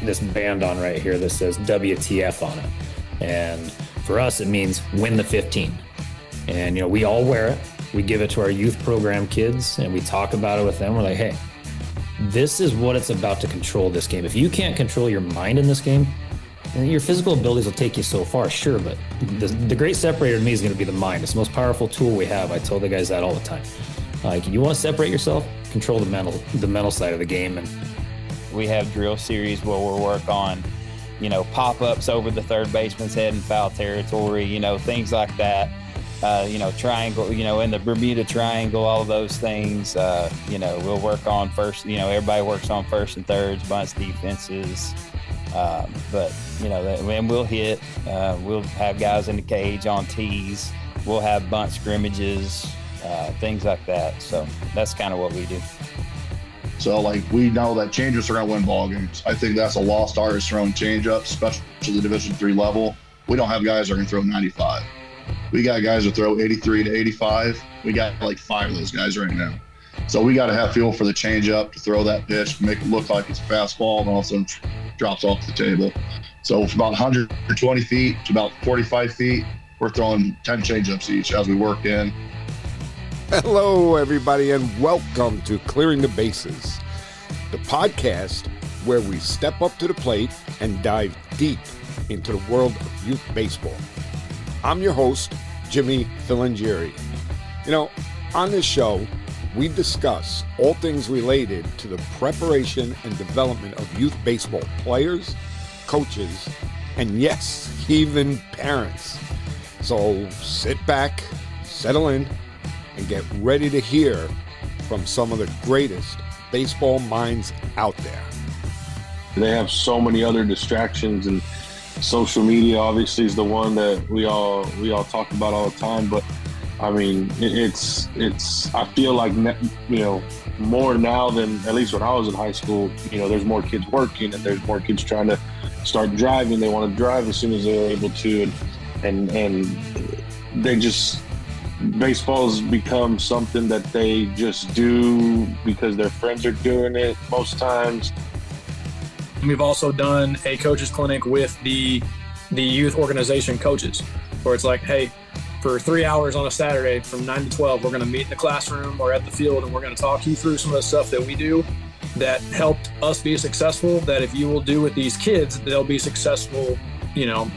this band on right here that says WTF on it. And for us, it means win the 15. And, you know, we all wear it. We give it to our youth program kids and we talk about it with them. We're like, hey, this is what it's about to control this game. If you can't control your mind in this game, your physical abilities will take you so far, sure, but the great separator to me is going to be the mind. It's the most powerful tool we have. I tell the guys that all the time. Like, you want to separate yourself, control the mental side of the game. And we have drill series where we'll work on, you know, pop-ups over the third baseman's head in foul territory, you know, things like that. You know, triangle, you know, in the Bermuda Triangle, all of those things. You know, we'll work on first, you know, everybody works on first and thirds, bunts, defenses. But, you know, and we'll hit. We'll have guys in the cage on tees. We'll have bunt scrimmages, things like that. So that's kind of what we do. So, like, we know that changeups are going to win ball games. I think that's a lost art is throwing changeups, especially the Division III level. We don't have guys that are going to throw 95. We got guys that throw 83 to 85. We got like 5 of those guys right now. So we got to have feel for the changeup to throw that pitch, make it look like it's a fastball, and also drops off the table. So from about 120 feet to about 45 feet, we're throwing 10 changeups each as we work in. Hello, everybody, and welcome to Clearing the Bases, the podcast where we step up to the plate and dive deep into the world of youth baseball. I'm your host, Jimmy Filangieri. You know, on this show, we discuss all things related to the preparation and development of youth baseball players, coaches, and yes, even parents. So sit back, settle in, and get ready to hear from some of the greatest baseball minds out there. They have so many other distractions, and social media obviously is the one that we all talk about all the time. But I mean, it's I feel like, you know, more now than at least when I was in high school. You know, there's more kids working and there's more kids trying to start driving. They want to drive as soon as they're able to, and they just, baseball's become something that they just do because their friends are doing it most times. We've also done a coaches clinic with the youth organization coaches, where it's like, hey, for 3 hours on a Saturday from 9 to 12, we're going to meet in the classroom or at the field, and we're going to talk you through some of the stuff that we do that helped us be successful, that if you will do with these kids, they'll be successful, you know,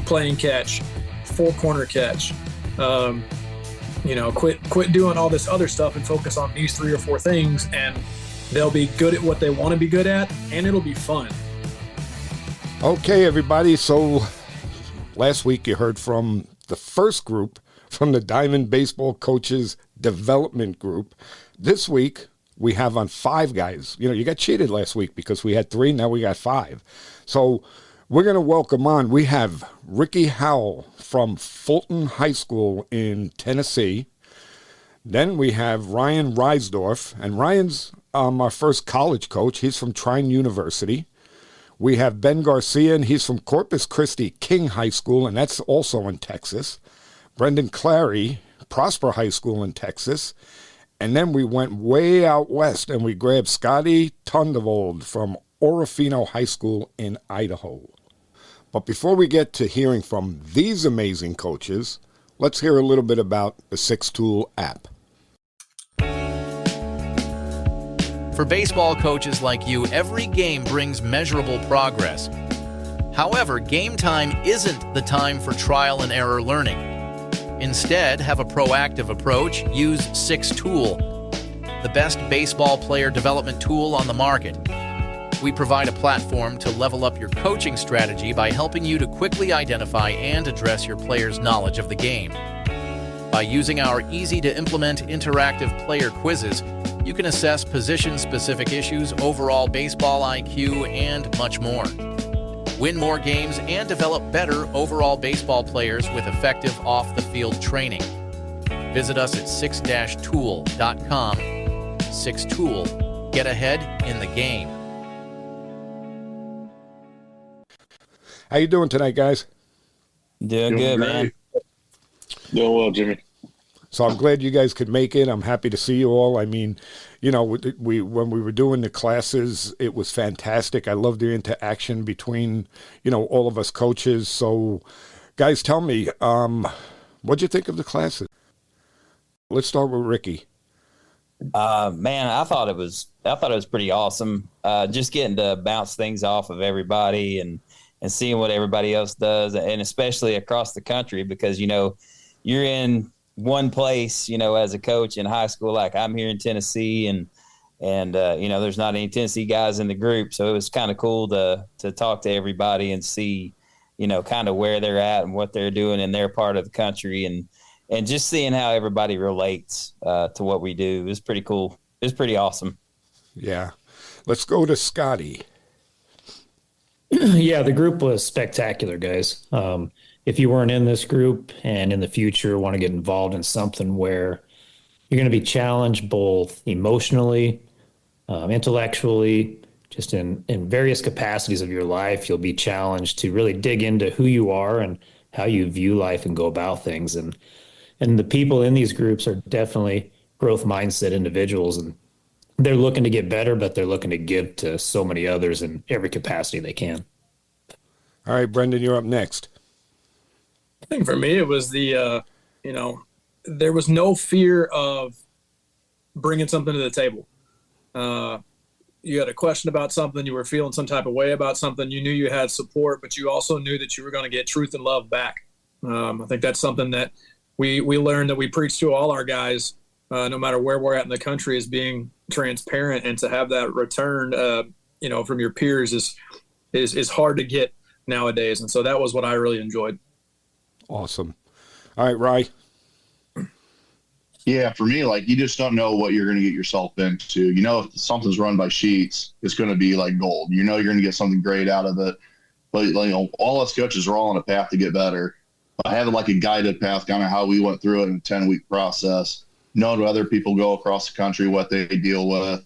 playing catch, full corner catch, you know, quit doing all this other stuff and focus on these 3 or 4 things, and they'll be good at what they want to be good at, and it'll be fun. Okay, everybody. So last week you heard from the first group from the Diamond Baseball Coaches Development Group. This week we have on 5 guys. You know, you got cheated last week because we had 3. Now we got 5. So we're going to welcome on. We have Ricky Howell from Fulton High School in Tennessee. Then we have Ryan Reisdorf, and Ryan's our first college coach. He's from Trine University. We have Ben Garcia, and he's from Corpus Christi King High School, and that's also in Texas. Brendan Clary, Prosper High School in Texas. And then we went way out west, and we grabbed Scotty Tundevold from Orofino High School in Idaho. But before we get to hearing from these amazing coaches, let's hear a little bit about the 6-Tool app. For baseball coaches like you, every game brings measurable progress. However, game time isn't the time for trial and error learning. Instead, have a proactive approach. Use 6-Tool, the best baseball player development tool on the market. We provide a platform to level up your coaching strategy by helping you to quickly identify and address your players' knowledge of the game. By using our easy-to-implement interactive player quizzes, you can assess position-specific issues, overall baseball IQ, and much more. Win more games and develop better overall baseball players with effective off-the-field training. Visit us at 6-tool.com. 6-Tool. Get ahead in the game. How you doing tonight, guys? Doing good, man. Doing well, Jimmy. So I'm glad you guys could make it. I'm happy to see you all. I mean, you know, we when we were doing the classes, it was fantastic. I love the interaction between, you know, all of us coaches. So, guys, tell me, what'd you think of the classes? Let's start with Ricky. Man, I thought it was pretty awesome. Just getting to bounce things off of everybody and seeing what everybody else does, and especially across the country, because, you know, you're in one place, you know, as a coach in high school, like I'm here in Tennessee, and you know, there's not any Tennessee guys in the group. So it was kind of cool to talk to everybody and see, you know, kind of where they're at and what they're doing in their part of the country, and just seeing how everybody relates to what we do. It was pretty cool. It was pretty awesome. Yeah. Let's go to Scotty. Yeah, the group was spectacular, guys. If you weren't in this group and in the future want to get involved in something where you're going to be challenged both emotionally, intellectually, just in various capacities of your life, you'll be challenged to really dig into who you are and how you view life and go about things. And the people in these groups are definitely growth mindset individuals, and they're looking to get better, but they're looking to give to so many others in every capacity they can. All right, Brendan, you're up next. I think for me, it was the, you know, there was no fear of bringing something to the table. You had a question about something, you were feeling some type of way about something, you knew you had support, but you also knew that you were going to get truth and love back. I think that's something that we learned, that we preach to all our guys, no matter where we're at in the country, is being transparent, and to have that return, you know, from your peers is hard to get nowadays. And so that was what I really enjoyed. Awesome. All right, Rye. Yeah, for me, like, you just don't know what you're going to get yourself into. You know, if something's run by Sheets, it's going to be like gold. You know, you're going to get something great out of it. But, you know, all us coaches are all on a path to get better. I have like a guided path, kind of how we went through it in a 10-week process. Know to other people go across the country, what they deal with,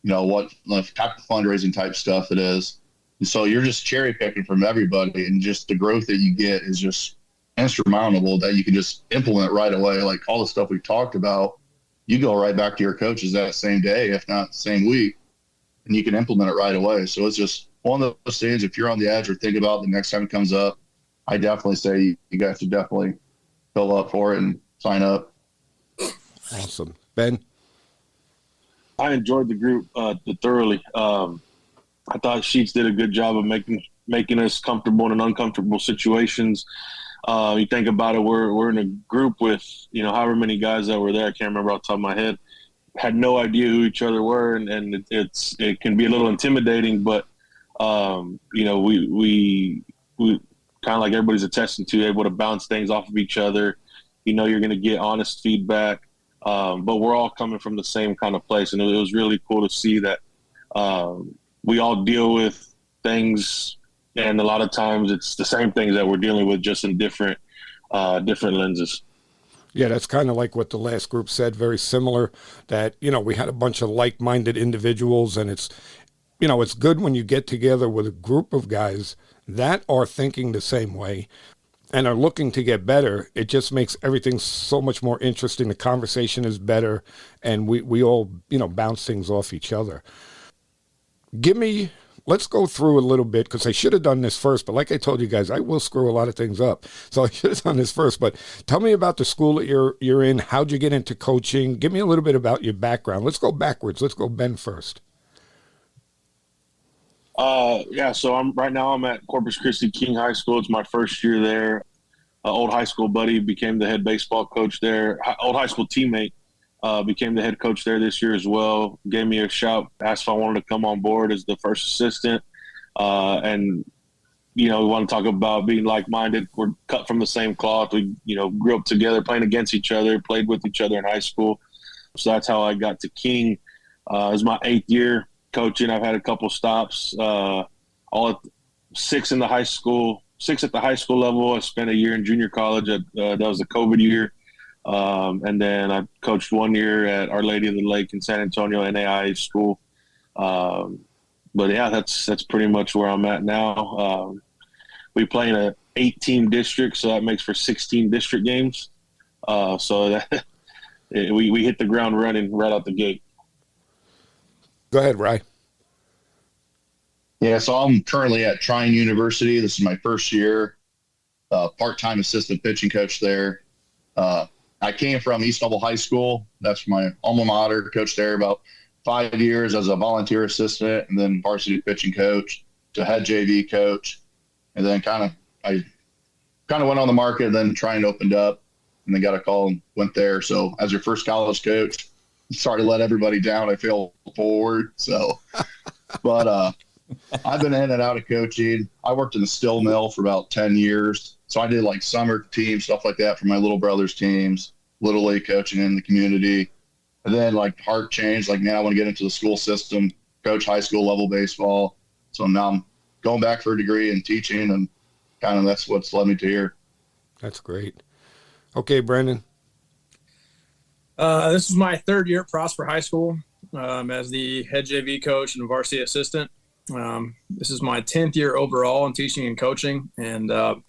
you know, what type of fundraising type stuff it is. And so you're just cherry picking from everybody, and just the growth that you get is just insurmountable, that you can just implement right away. Like all the stuff we've talked about, you go right back to your coaches that same day, if not the same week, and you can implement it right away. So it's just one of those things, if you're on the edge or think about it the next time it comes up, I definitely say you guys should definitely fill up for it and sign up. Awesome. Ben? I enjoyed the group thoroughly. I thought Sheets did a good job of making us comfortable in uncomfortable situations. You think about it, we're in a group with, you know, however many guys that were there. I can't remember off the top of my head. Had no idea who each other were, and it can be a little intimidating. But you know, we kind of like everybody's attesting to, able to bounce things off of each other. You know, you're going to get honest feedback, but we're all coming from the same kind of place, and it was really cool to see that we all deal with things. And a lot of times it's the same things that we're dealing with, just in different lenses. Yeah, that's kind of like what the last group said, very similar, that, you know, we had a bunch of like-minded individuals, and it's, you know, it's good when you get together with a group of guys that are thinking the same way and are looking to get better. It just makes everything so much more interesting. The conversation is better, and we all, you know, bounce things off each other. Let's go through a little bit, because I should have done this first, but like I told you guys, I will screw a lot of things up. So I should have done this first. But tell me about the school that you're in. How'd you get into coaching? Give me a little bit about your background. Let's go backwards. Let's go Ben first. Yeah, so right now I'm at Corpus Christi King High School. It's my first year there. Old high school buddy became the head baseball coach there. Old high school teammate became the head coach there this year as well. Gave me a shout, asked if I wanted to come on board as the first assistant. And, you know, we want to talk about being like-minded. We're cut from the same cloth. We, you know, grew up together, playing against each other, played with each other in high school. So that's how I got to King. It was my 8th year coaching. I've had a couple stops, all at 6 at the high school level. I spent a year in junior college. That was the COVID year. And then I coached 1 year at Our Lady of the Lake in San Antonio, NAI school. But yeah, that's pretty much where I'm at now. We play in a 8-team district, so that makes for 16 district games. So we hit the ground running right out the gate. Go ahead, Rye. Yeah, so I'm currently at Trine University. This is my first year, part-time assistant pitching coach there. I came from East Noble High School. That's my alma mater. Coached there about 5 years as a volunteer assistant, and then varsity pitching coach to head JV coach, and then I went on the market. And then Trine opened up, and then got a call and went there. So as your first college coach, sorry to let everybody down. I feel forward. So, but I've been in and out of coaching. I worked in the steel mill for about 10 years. So I did like summer teams, stuff like that for my little brother's teams, little league coaching in the community. And then like heart changed. Like now I want to get into the school system, coach high school level baseball. So now I'm going back for a degree in teaching, and kind of that's what's led me to here. That's great. Okay, Brandon. This is my third year at Prosper High School as the head JV coach and varsity assistant. This is my 10th year overall in teaching and coaching, and I've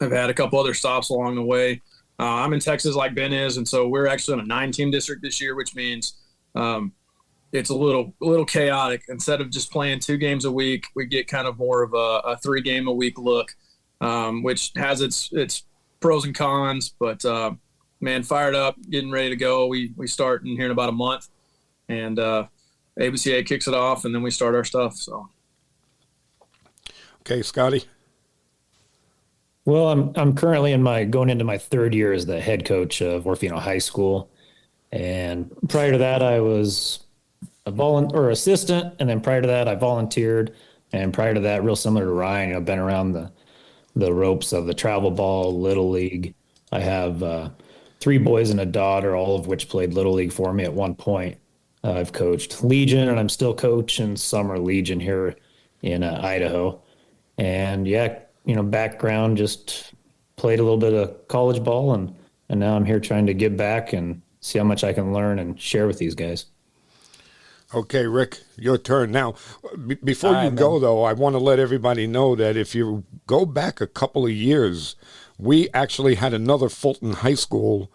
had a couple other stops along the way. I'm in Texas like Ben is, and so we're actually on a 9-team district this year, which means it's a little chaotic. Instead of just playing 2 games a week, we get kind of more of a 3-game-a-week look, which has its pros and cons. But man, fired up, getting ready to go. We start in here in about a month, and ABCA kicks it off, and then we start our stuff. So, okay, Scotty. Well, I'm currently going into my 3rd year as the head coach of Orfino High School, and prior to that, I was a assistant, and then prior to that, I volunteered, and prior to that, real similar to Ryan, I've been around the ropes of the travel ball, little league. I have 3 boys and a daughter, all of which played little league for me at one point. I've coached Legion, and I'm still coaching Summer Legion here in Idaho. And yeah, background, just played a little bit of college ball, and now I'm here trying to give back and see how much I can learn and share with these guys. Okay, Rick, your turn. Now, before you go, though, I want to let everybody know that if you go back a couple of years, we actually had another Fulton High School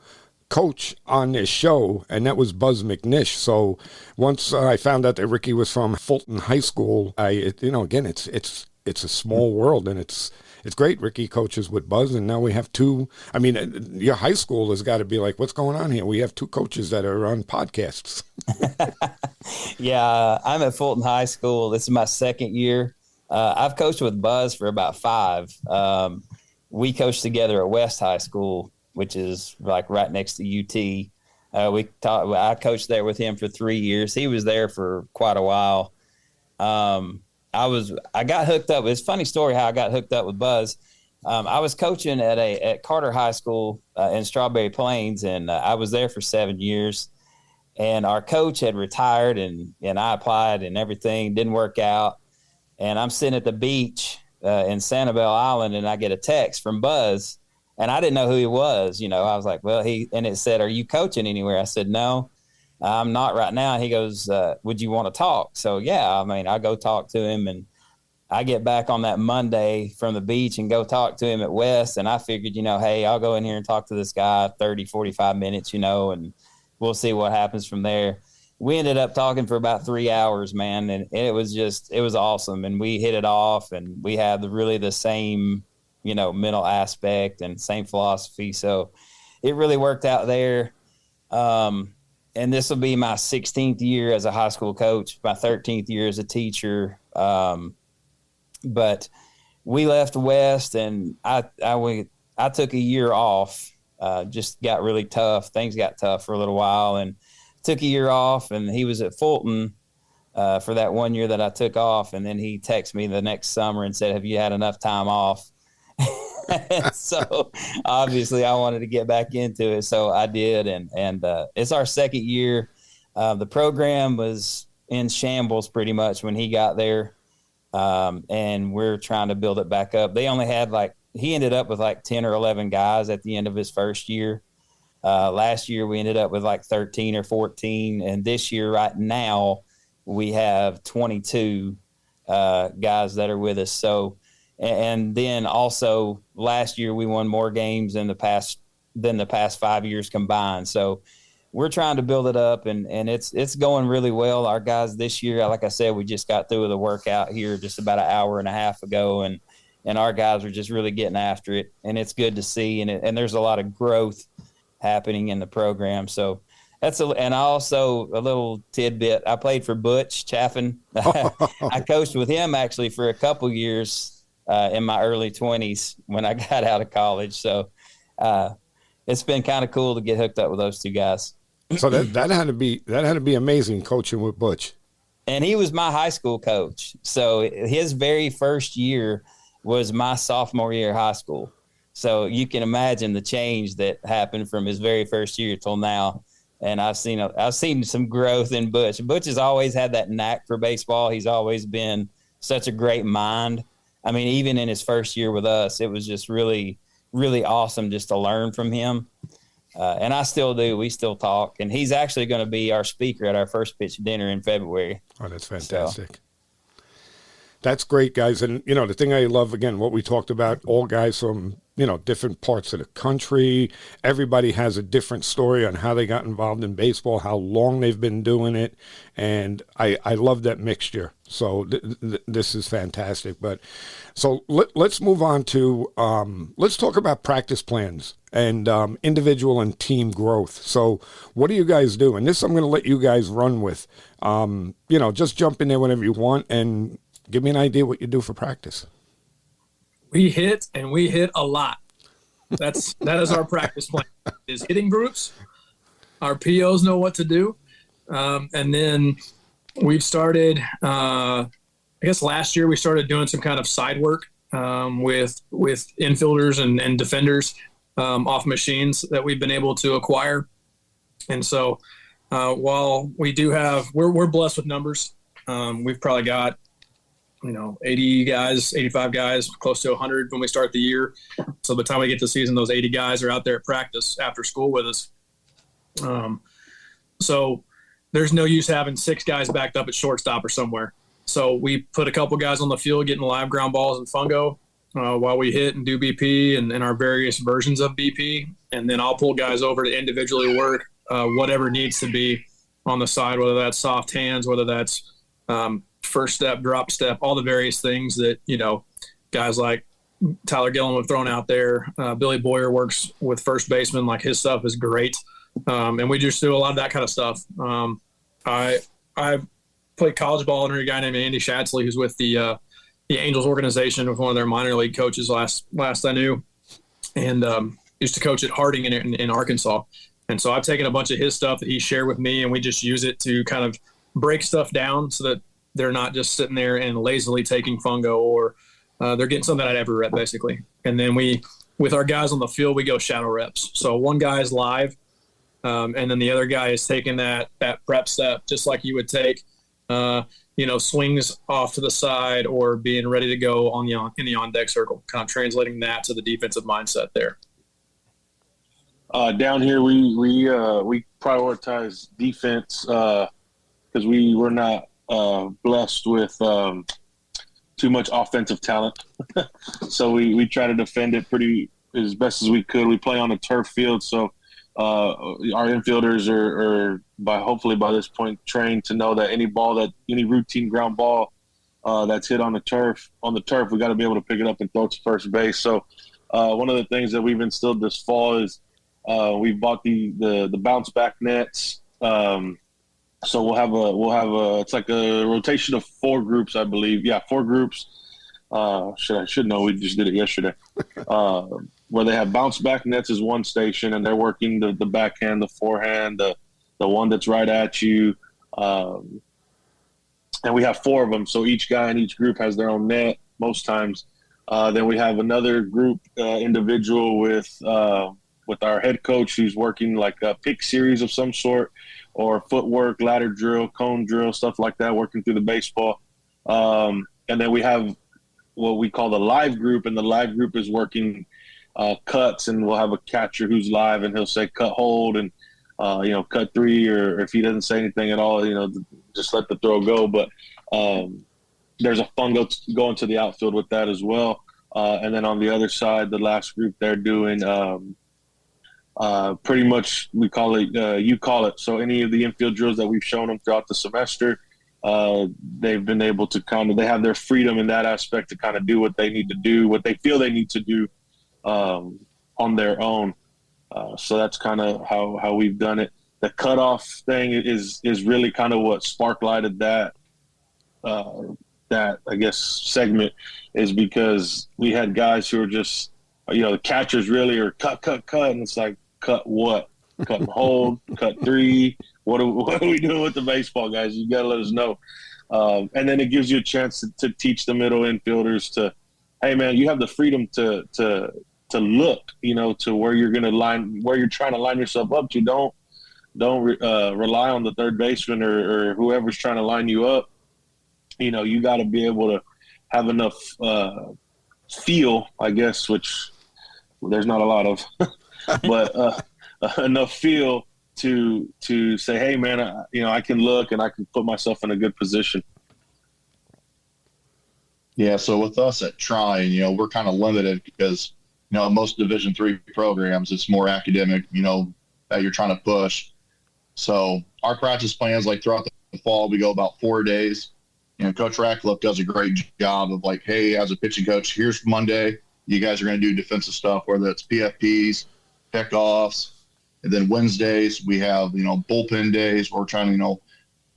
coach on this show, and that was Buzz McNish. So once I found out that Ricky was from Fulton High School, again, it's a small world, and it's great. Ricky coaches with Buzz, and now we have 2. I mean, your high school has got to be like, what's going on here? We have 2 coaches that are on podcasts. Yeah, I'm at Fulton High School. This is my 2nd year. I've coached with Buzz for about 5. We coached together at West High School, which is like right next to UT. I coached there with him for 3 years. He was there for quite a while. I got hooked up. It's a funny story how I got hooked up with Buzz. I was coaching at Carter High School in Strawberry Plains, and I was there for 7 years. And our coach had retired, and I applied and everything didn't work out. And I'm sitting at the beach in Sanibel Island, and I get a text from Buzz, and I didn't know who he was. I was like, well, and it said, "Are you coaching anywhere?" I said, "No, I'm not right now." He goes, "Would you want to talk?" So yeah, I go talk to him, and I get back on that Monday from the beach and go talk to him at West. And I figured, hey, I'll go in here and talk to this guy 30, 45 minutes, and we'll see what happens from there. We ended up talking for about 3 hours, man. And it was awesome. And we hit it off, and we had really the same, mental aspect and same philosophy. So it really worked out there. And this will be my 16th year as a high school coach, my 13th year as a teacher. But we left West, and I took a year off. Just got really tough. Things got tough for a little while, and took a year off. And he was at Fulton for that 1 year that I took off. And then he texted me the next summer and said, "Have you had enough time off?" So obviously I wanted to get back into it. So I did. And it's our 2nd year. The program was in shambles pretty much when he got there. And we're trying to build it back up. They only had he ended up with 10 or 11 guys at the end of his first year. Last year we ended up with 13 or 14. And this year right now we have 22 guys that are with us. So, and then also last year we won more games than the past 5 years combined. So we're trying to build it up, and it's going really well. Our guys this year, like I said, we just got through with a workout here just about an hour and a half ago, and our guys are just really getting after it, and it's good to see. And there's a lot of growth happening in the program. So and also a little tidbit. I played for Butch Chaffin. I coached with him actually for a couple years in my early 20s when I got out of college. So it's been kind of cool to get hooked up with those two guys. So that had to be amazing coaching with Butch. And he was my high school coach. So his very first year was my sophomore year of high school. So you can imagine the change that happened from his very first year till now. And I've seen some growth in Butch. Butch has always had that knack for baseball. He's always been such a great mind. I mean, even in his first year with us, it was just really, really awesome just to learn from him. And I still do. We still talk. And he's actually going to be our speaker at our first pitch dinner in February. Oh, that's fantastic. That's great, guys. And, the thing I love, again, what we talked about, all guys from, different parts of the country. Everybody has a different story on how they got involved in baseball, how long they've been doing it. And I love that mixture. So this is fantastic. But so let's move on to, let's talk about practice plans and individual and team growth. So what do you guys do? And this I'm going to let you guys run with. Just jump in there whenever you want and give me an idea what you do for practice. We hit a lot. That is our practice plan, is hitting groups. Our POs know what to do. And then we've started, I guess last year we started doing some kind of side work with infielders and defenders off machines that we've been able to acquire. And so while we do have, we're blessed with numbers. We've probably got 80 guys, 85 guys, close to 100 when we start the year. So by the time we get to season, those 80 guys are out there at practice after school with us. So there's no use having 6 guys backed up at shortstop or somewhere. So we put a couple guys on the field getting live ground balls and fungo while we hit and do BP and our various versions of BP. And then I'll pull guys over to individually work whatever needs to be on the side, whether that's soft hands, whether that's first step, drop step, all the various things that, guys like Tyler Gillen have thrown out there. Billy Boyer works with first baseman. Like, his stuff is great. And we just do a lot of that kind of stuff. I played college ball under a guy named Andy Shatsley, who's with the Angels organization, with one of their minor league coaches last I knew, and used to coach at Harding in Arkansas. And so I've taken a bunch of his stuff that he shared with me, and we just use it to kind of break stuff down so that they're not just sitting there and lazily taking fungo, or they're getting something at every rep, basically. And then with our guys on the field, we go shadow reps. So one guy is live, and then the other guy is taking that prep step, just like you would take, swings off to the side or being ready to go in the on-deck circle, kind of translating that to the defensive mindset there. Down here, we prioritize defense because we were not blessed with too much offensive talent. So we try to defend it pretty as best as we could. We play on a turf field, so our infielders are hopefully by this point trained to know that any routine ground ball that's hit on the turf, we got to be able to pick it up and throw it to first base. So one of the things that we've instilled this fall is we've bought the bounce back nets. So we'll have it's like a rotation of 4 groups, I believe. Yeah, 4 groups. I should know. We just did it yesterday. Where they have bounce back nets is one station, and they're working the backhand, the forehand, the one that's right at you. And we have 4 of them. So each guy in each group has their own net most times. Then we have another group individual with our head coach, who's working like a pick series of some sort, or footwork, ladder drill, cone drill, stuff like that, working through the baseball. And then we have what we call the live group, and the live group is working cuts, and we'll have a catcher who's live, and he'll say cut, hold, and cut 3, or if he doesn't say anything at all, just let the throw go. But there's a fungo going to the outfield with that as well. And then on the other side, the last group, they're doing Pretty much we call it, you call it. So any of the infield drills that we've shown them throughout the semester, they've been able to they have their freedom in that aspect to kind of do what they need to do, what they feel they need to do on their own. So that's kind of how we've done it. The cutoff thing is really kind of what spark lighted that I guess segment, is because we had guys who were just, the catchers really are cut, and it's like, cut what? Cut and hold, cut three. What are we doing with the baseball, guys? You got to let us know. And then it gives you a chance to teach the middle infielders to, hey man, you have the freedom to look, to where you're going to where you're trying to line yourself up to. Don't rely on the third baseman or whoever's trying to line you up. You got to be able to have enough feel, I guess, which there's not a lot of, but enough feel to say, hey man, I can look and I can put myself in a good position. Yeah. So with us at Trine, we're kind of limited because, most Division III programs, it's more academic, that you're trying to push. So our practice plans, like throughout the fall, we go about 4 days. Coach Ratcliffe does a great job of like, hey, as a pitching coach, here's Monday. You guys are going to do defensive stuff, whether it's PFPs, pickoffs. And then Wednesdays, we have, bullpen days where we're trying to,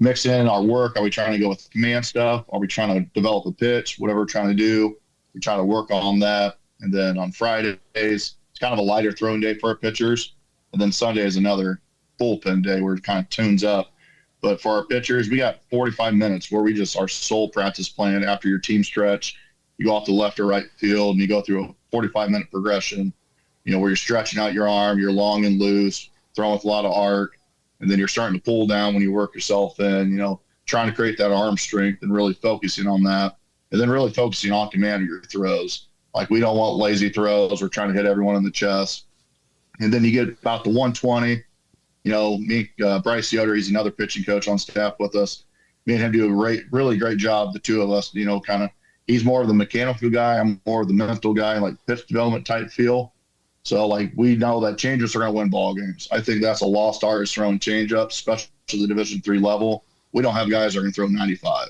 mix in our work. Are we trying to go with command stuff? Are we trying to develop a pitch? Whatever we're trying to do, we're trying to work on that. And then on Fridays, it's kind of a lighter throwing day for our pitchers. And then Sunday is another bullpen day where it kind of tunes up. But for our pitchers, we got 45 minutes where our sole practice plan after your team stretch. You go off the left or right field and you go through a 45-minute progression, where you're stretching out your arm, you're long and loose, throwing with a lot of arc, and then you're starting to pull down when you work yourself in, trying to create that arm strength and really focusing on that, and then really focusing on command of your throws. Like, we don't want lazy throws. We're trying to hit everyone in the chest. And then you get about the 120. Me, Bryce Yoder, he's another pitching coach on staff with us. Me and him do a really great job, the two of us, kind of. He's more of the mechanical guy. I'm more of the mental guy, like pitch development type feel. So, like, we know that changers are going to win ball games. I think that's a lost art is throwing changeups, especially the Division III level. We don't have guys that are going to throw 95.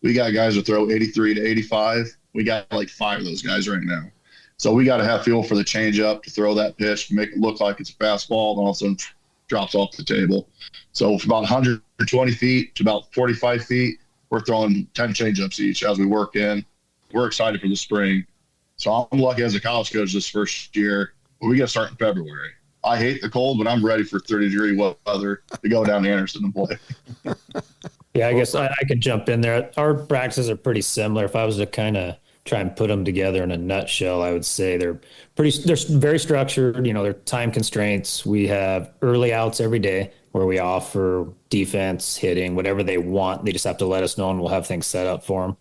We got guys that throw 83 to 85. We got like 5 of those guys right now. So we got to have feel for the changeup to throw that pitch, to make it look like it's a fastball, and all of a sudden drops off the table. So from about 120 feet to about 45 feet, we're throwing 10 changeups each as we work in. We're excited for the spring. So I'm lucky as a college coach this first year. We get to start in February. I hate the cold, but I'm ready for 30-degree weather to go down to Anderson and play. Yeah, I guess I could jump in there. Our practices are pretty similar. If I was to kind of try and put them together in a nutshell, I would say they're very structured. They're time constraints. We have early outs every day where we offer defense, hitting, whatever they want. They just have to let us know, and we'll have things set up for them.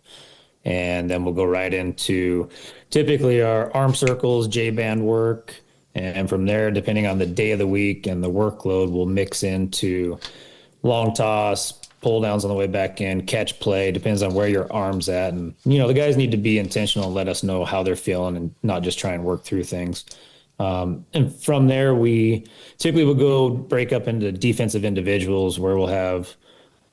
And then we'll go right into typically our arm circles, J-band work. And from there, depending on the day of the week and the workload, we'll mix into long toss, pull downs on the way back in, catch play, depends on where your arm's at. And, the guys need to be intentional and let us know how they're feeling and not just try and work through things. And from there, we typically will go break up into defensive individuals where we'll have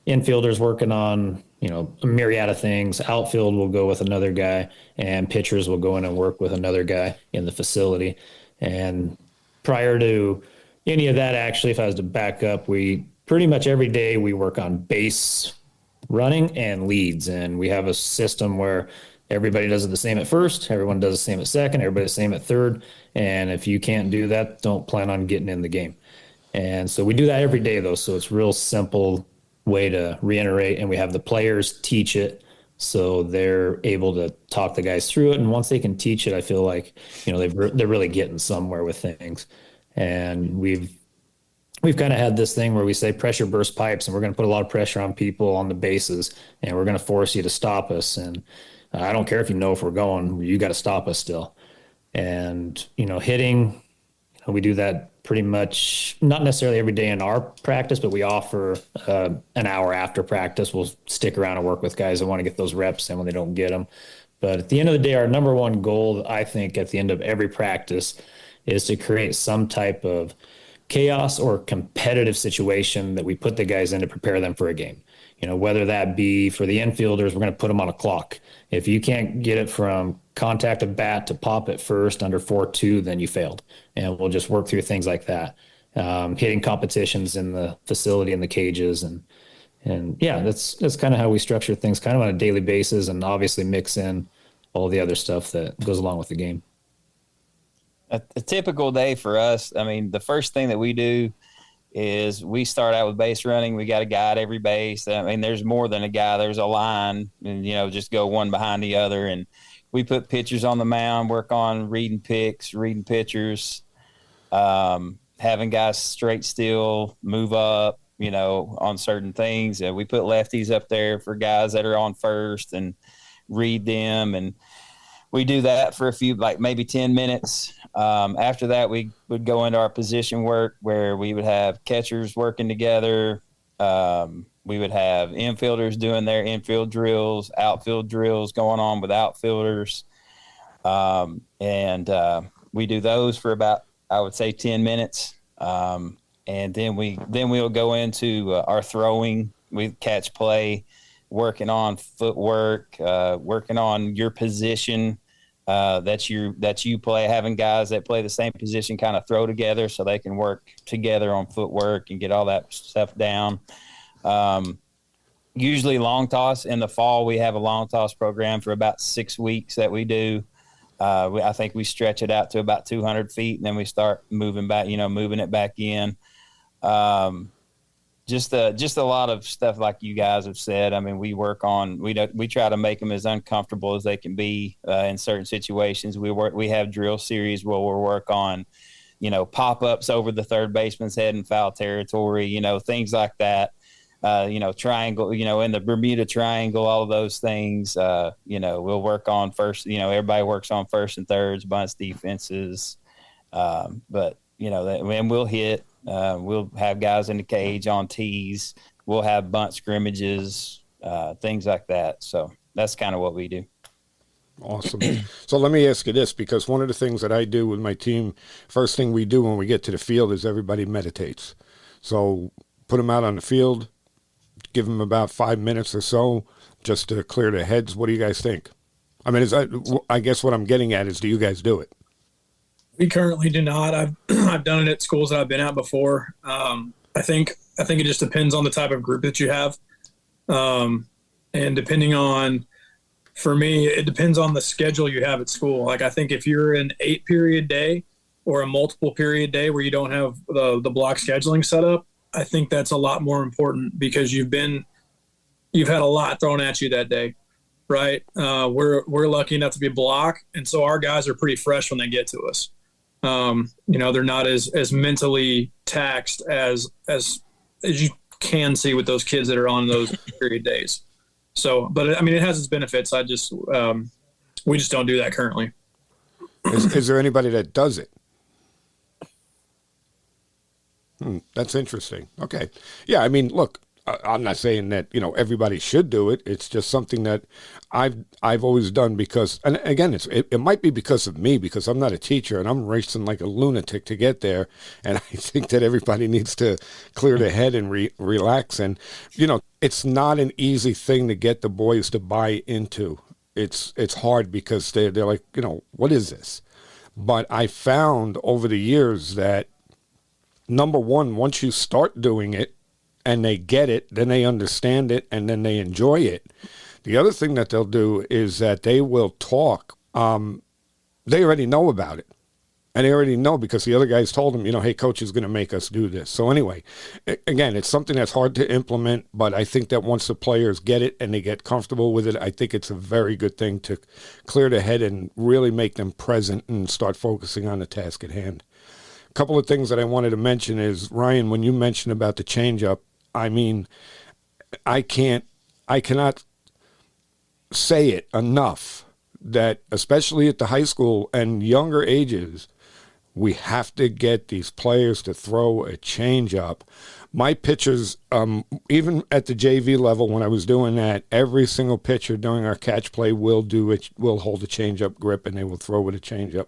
infielders working on, a myriad of things. Outfield will go with another guy, and pitchers will go in and work with another guy in the facility. And prior to any of that, actually, if I was to back up, we pretty much every day we work on base running and leads. And we have a system where everybody does it the same at first, everyone does the same at second, everybody the same at third. And if you can't do that, don't plan on getting in the game. And so we do that every day, though. So it's real simple way to reiterate, and we have the players teach it. So they're able to talk the guys through it. And once they can teach it, I feel like, they're really getting somewhere with things. And we've kind of had this thing where we say pressure burst pipes, and we're going to put a lot of pressure on people on the bases, and we're going to force you to stop us. And I don't care if if we're going, you got to stop us still. And, hitting, we do that pretty much, not necessarily every day in our practice, but we offer an hour after practice. We'll stick around and work with guys that want to get those reps in when they don't get them. But at the end of the day, our number one goal, I think, at the end of every practice is to create some type of chaos or competitive situation that we put the guys in to prepare them for a game. Whether that be for the infielders, we're going to put them on a clock. If you can't get it from contact of bat to pop at first under 4-2, then you failed. And we'll just work through things like that. Hitting competitions in the facility, in the cages. And yeah, that's kind of how we structure things kind of on a daily basis, and obviously mix in all the other stuff that goes along with the game. A typical day for us, I mean, the first thing that we do is we start out with base running. We got a guy at every base. I mean, there's more than a guy. There's a line, and, just go one behind the other. And we put pitchers on the mound, work on reading picks, reading pitchers, having guys straight still, move up, on certain things. And we put lefties up there for guys that are on first and read them. And we do that for a few, like maybe 10 minutes. After that, we would go into our position work, where we would have catchers working together. We would have infielders doing their infield drills, outfield drills going on with outfielders. And we do those for about, I would say, 10 minutes. And then we'll go into our throwing. We catch play, working on footwork, working on your position that you play, having guys that play the same position kind of throw together so they can work together on footwork and get all that stuff down. Usually long toss. In the fall, we have a long toss program for about 6 weeks that we do. I think we stretch it out to about 200 feet, and then we start moving back, moving it back in. Just a lot of stuff like you guys have said. I mean, we try to make them as uncomfortable as they can be in certain situations. We have drill series where we'll work on, pop-ups over the third baseman's head in foul territory, things like that. Triangle, in the Bermuda Triangle, all of those things. We'll work on first. Everybody works on first and thirds, bunts, defenses. But and we'll hit. We'll have guys in the cage on tees. We'll have bunt scrimmages, things like that. So that's kind of what we do. Awesome. So let me ask you this, because one of the things that I do with my team, first thing we do when we get to the field is everybody meditates. So put them out on the field, give them about 5 minutes or so just to clear their heads. What do you guys think? I mean, I guess what I'm getting at is, do you guys do it? We currently do not. I've done it at schools that I've been at before. I think it just depends on the type of group that you have, and depending on, for me, it depends on the schedule you have at school. Like, I think if you're an 8-period day or a multiple period day where you don't have the block scheduling set up, I think that's a lot more important, because you've had a lot thrown at you that day, right? We're lucky enough to be block, and so our guys are pretty fresh when they get to us. They're not as mentally taxed as you can see with those kids that are on those period days. So, but I mean, it has its benefits. We just don't do that currently. Is there anybody that does it? That's interesting. Okay. Yeah, I mean, look, I'm not saying that, everybody should do it. It's just something that I've always done because, and again, it might be because of me, because I'm not a teacher and I'm racing like a lunatic to get there. And I think that everybody needs to clear their head and relax. And, it's not an easy thing to get the boys to buy into. It's hard because they're like, what is this? But I found over the years that, number one, once you start doing it and they get it, then they understand it and then they enjoy it. The other thing that they'll do is that they will talk. They already know about it. And they already know because the other guys told them, hey, coach is going to make us do this. So anyway, again, it's something that's hard to implement, but I think that once the players get it and they get comfortable with it, I think it's a very good thing to clear their head and really make them present and start focusing on the task at hand. A couple of things that I wanted to mention is, Ryan, when you mentioned about the changeup, I mean, I cannot say it enough that, especially at the high school and younger ages, we have to get these players to throw a changeup. My pitchers, even at the JV level, when I was doing that, every single pitcher during our catch play will hold a changeup grip and they will throw with a changeup.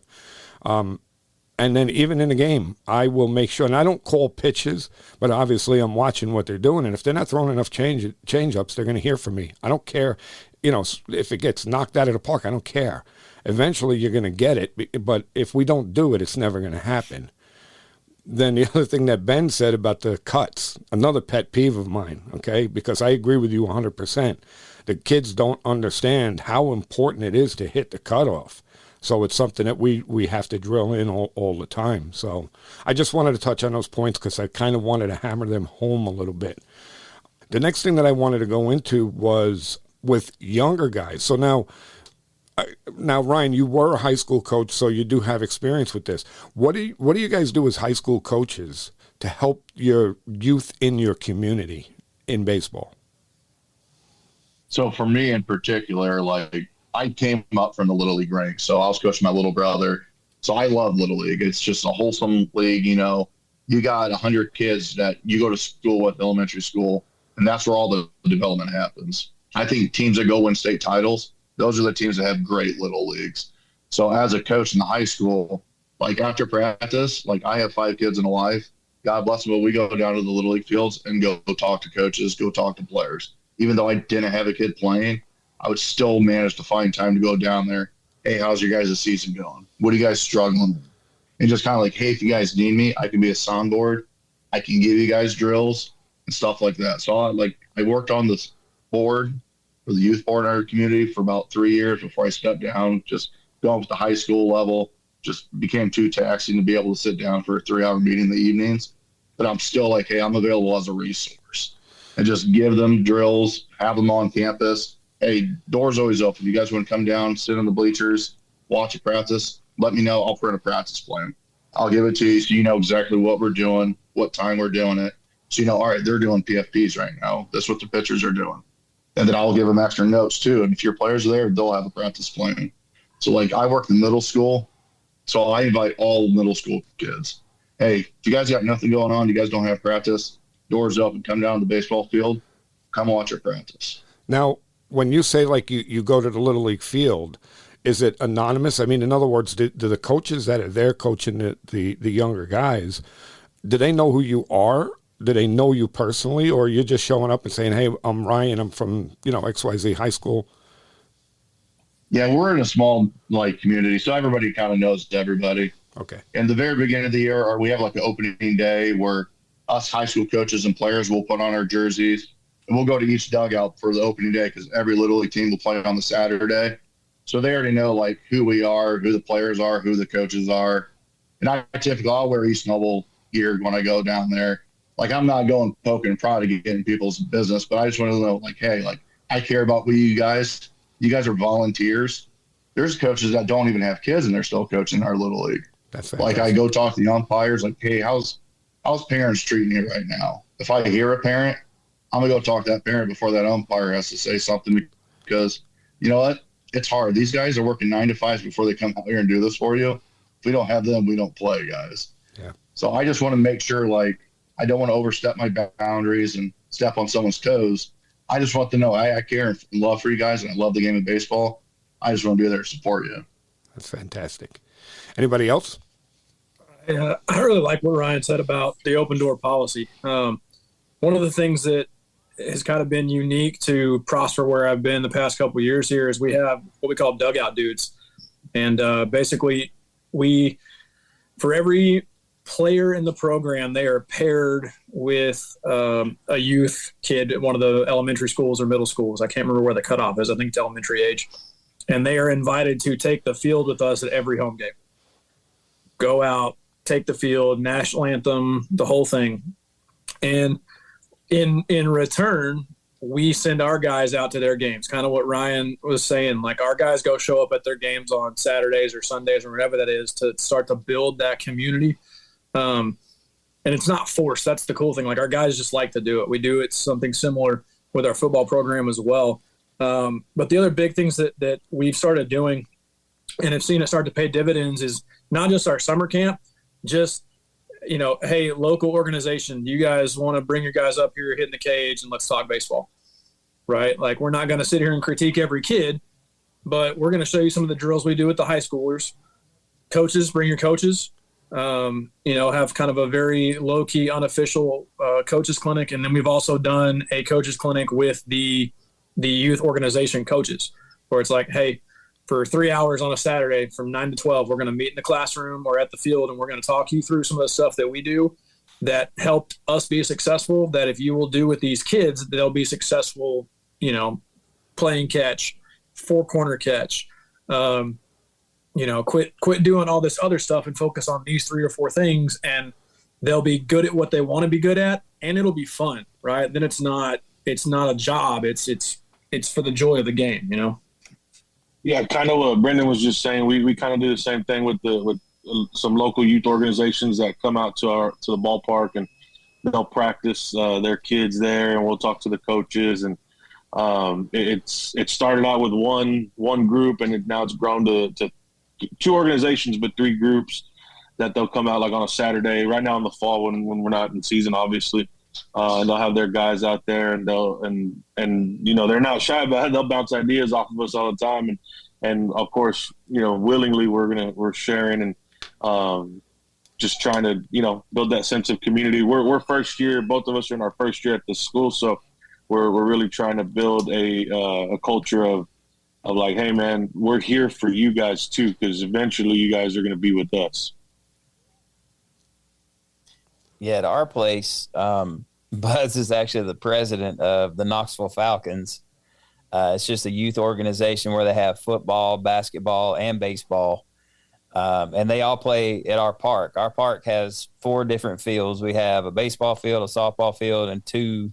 And then even in the game, I will make sure, and I don't call pitches, but obviously I'm watching what they're doing. And if they're not throwing enough change-ups, they're going to hear from me. I don't care, if it gets knocked out of the park, I don't care. Eventually you're going to get it, but if we don't do it, it's never going to happen. Then the other thing that Ben said about the cuts, another pet peeve of mine, okay, because I agree with you 100%. The kids don't understand how important it is to hit the cutoff. So it's something that we have to drill in all the time. So I just wanted to touch on those points because I kind of wanted to hammer them home a little bit. The next thing that I wanted to go into was with younger guys. So now, Ryan, you were a high school coach, so you do have experience with this. What do you guys do as high school coaches to help your youth in your community in baseball? So for me in particular, like, I came up from the Little League ranks, so I was coaching my little brother. So I love Little League. It's just a wholesome league. You got 100 kids that you go to school with, elementary school, and that's where all the development happens. I think teams that go win state titles, those are the teams that have great little leagues. So as a coach in the high school, like after practice, like I have 5 kids and a wife. God bless them, but we go down to the Little League fields and go talk to coaches, go talk to players. Even though I didn't have a kid playing, I would still manage to find time to go down there. Hey, how's your guys' season going? What are you guys struggling with? And just kind of like, hey, if you guys need me, I can be a soundboard. I can give you guys drills and stuff like that. So I worked on this board for the youth board in our community for about 3 years before I stepped down. Just going with the high school level, just became too taxing to be able to sit down for a 3-hour meeting in the evenings. But I'm still like, hey, I'm available as a resource. And just give them drills, have them on campus. Hey, door's always open. You guys want to come down, sit on the bleachers, watch a practice, let me know. I'll print a practice plan. I'll give it to you so you know exactly what we're doing, what time we're doing it. So all right, they're doing PFPs right now. That's what the pitchers are doing. And then I'll give them extra notes too. And if your players are there, they'll have a practice plan. So I work in middle school. So I invite all middle school kids. Hey, if you guys got nothing going on, you guys don't have practice, doors open, come down to the baseball field, come watch our practice. Now, when you say you go to the Little League field, is it anonymous? I mean, in other words, do the coaches that are there coaching the younger guys, do they know who you are? Do they know you personally? Or you're just showing up and saying, hey, I'm Ryan, I'm from, XYZ high school? Yeah, we're in a small community, so everybody kind of knows everybody. Okay. In the very beginning of the year, we have an opening day where us high school coaches and players will put on our jerseys. And we'll go to each dugout for the opening day because every Little League team will play on the Saturday. So they already know who we are, who the players are, who the coaches are. And I'll wear East Noble gear when I go down there. I'm not going poking and prodding to get in people's business, but I just want to know, hey, I care about you guys. You guys are volunteers. There's coaches that don't even have kids and they're still coaching our Little League. That's fantastic. I go talk to the umpires, hey, how's parents treating you right now? If I hear a parent, I'm going to go talk to that parent before that umpire has to say something because, you know what? It's hard. These guys are working 9 to 5 before they come out here and do this for you. If we don't have them, we don't play, guys. Yeah. So I just want to make sure, I don't want to overstep my boundaries and step on someone's toes. I just want to know I care and love for you guys, and I love the game of baseball. I just want to be there to support you. That's fantastic. Anybody else? I really like what Ryan said about the open door policy. One of the things that has kind of been unique to Prosper where I've been the past couple of years here is we have what we call dugout dudes. And basically for every player in the program, they are paired with a youth kid at one of the elementary schools or middle schools. I can't remember where the cutoff is. I think it's elementary age. And they are invited to take the field with us at every home game. Go out, take the field, national anthem, the whole thing. And in return, we send our guys out to their games, kind of what Ryan was saying. Our guys go show up at their games on Saturdays or Sundays or whatever that is to start to build that community. And it's not forced. That's the cool thing. Our guys just like to do it. We do it something similar with our football program as well. But the other big things that we've started doing and have seen it start to pay dividends is not just our summer camp, just, hey, local organization, you guys want to bring your guys up here, hit in the cage, and let's talk baseball, right? We're not going to sit here and critique every kid, but we're going to show you some of the drills we do with the high schoolers. Coaches, bring your coaches. have kind of a very low key, unofficial coaches clinic. And then we've also done a coaches clinic with the youth organization coaches, where it's like, hey, for 3 hours on a Saturday from 9 to 12, we're going to meet in the classroom or at the field, and we're going to talk you through some of the stuff that we do that helped us be successful, that if you will do with these kids, they'll be successful, playing catch, four corner catch, quit doing all this other stuff and focus on these 3 or 4 things, and they'll be good at what they want to be good at, and it'll be fun, right? Then it's not a job. It's for the joy of the game, Yeah, kind of what Brendan was just saying. We kind of do the same thing with some local youth organizations that come out to the ballpark, and they'll practice their kids there, and we'll talk to the coaches. And it started out with one group, and now it's grown to 2 organizations, but 3 groups that they'll come out like on a Saturday. Right now in the fall, when we're not in season, obviously, and they'll have their guys out there, and they're not shy about it. They'll bounce ideas off of us all the time, and of course, willingly we're sharing and just trying to build that sense of community. We're first year, both of us are in our first year at the school, so we're really trying to build a culture of like, hey man, we're here for you guys too, because eventually you guys are going to be with us. Yeah, at our place, Buzz is actually the president of the Knoxville Falcons. It's just a youth organization where they have football, basketball, and baseball. And they all play at our park. Our park has 4 different fields. We have a baseball field, a softball field, and 2.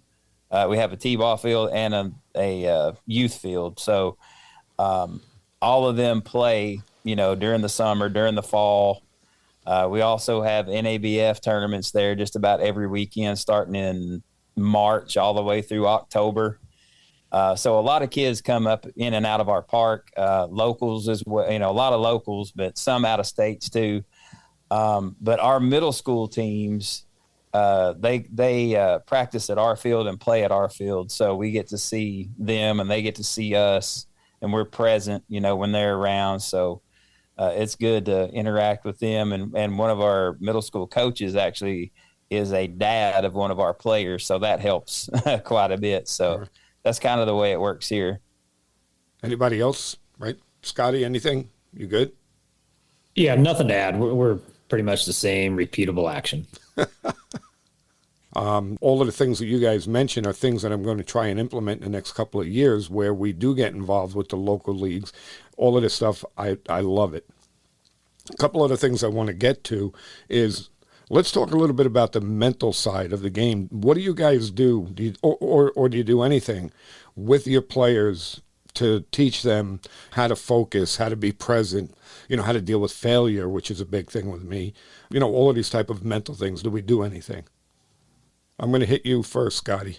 We have a t-ball field and a youth field. So all of them play, during the summer, during the fall. We also have NABF tournaments there just about every weekend, starting in March all the way through October. So a lot of kids come up in and out of our park, locals as well, a lot of locals, but some out of states too. But our middle school teams, they practice at our field and play at our field. So we get to see them and they get to see us, and we're present, when they're around. So it's good to interact with them. And one of our middle school coaches actually is a dad of one of our players. So that helps quite a bit. So sure. That's kind of the way it works here. Anybody else? Right. Scotty, anything? You good? Yeah, nothing to add. We're pretty much the same, repeatable action. All of the things that you guys mentioned are things that I'm going to try and implement in the next couple of years where we do get involved with the local leagues. All of this stuff, I love it. A couple other things I want to get to is let's talk a little bit about the mental side of the game. What do you guys do? Do you, or do you do anything with your players to teach them how to focus, how to be present, how to deal with failure, which is a big thing with me, all of these type of mental things? Do we do anything? I'm going to hit you first, Scotty.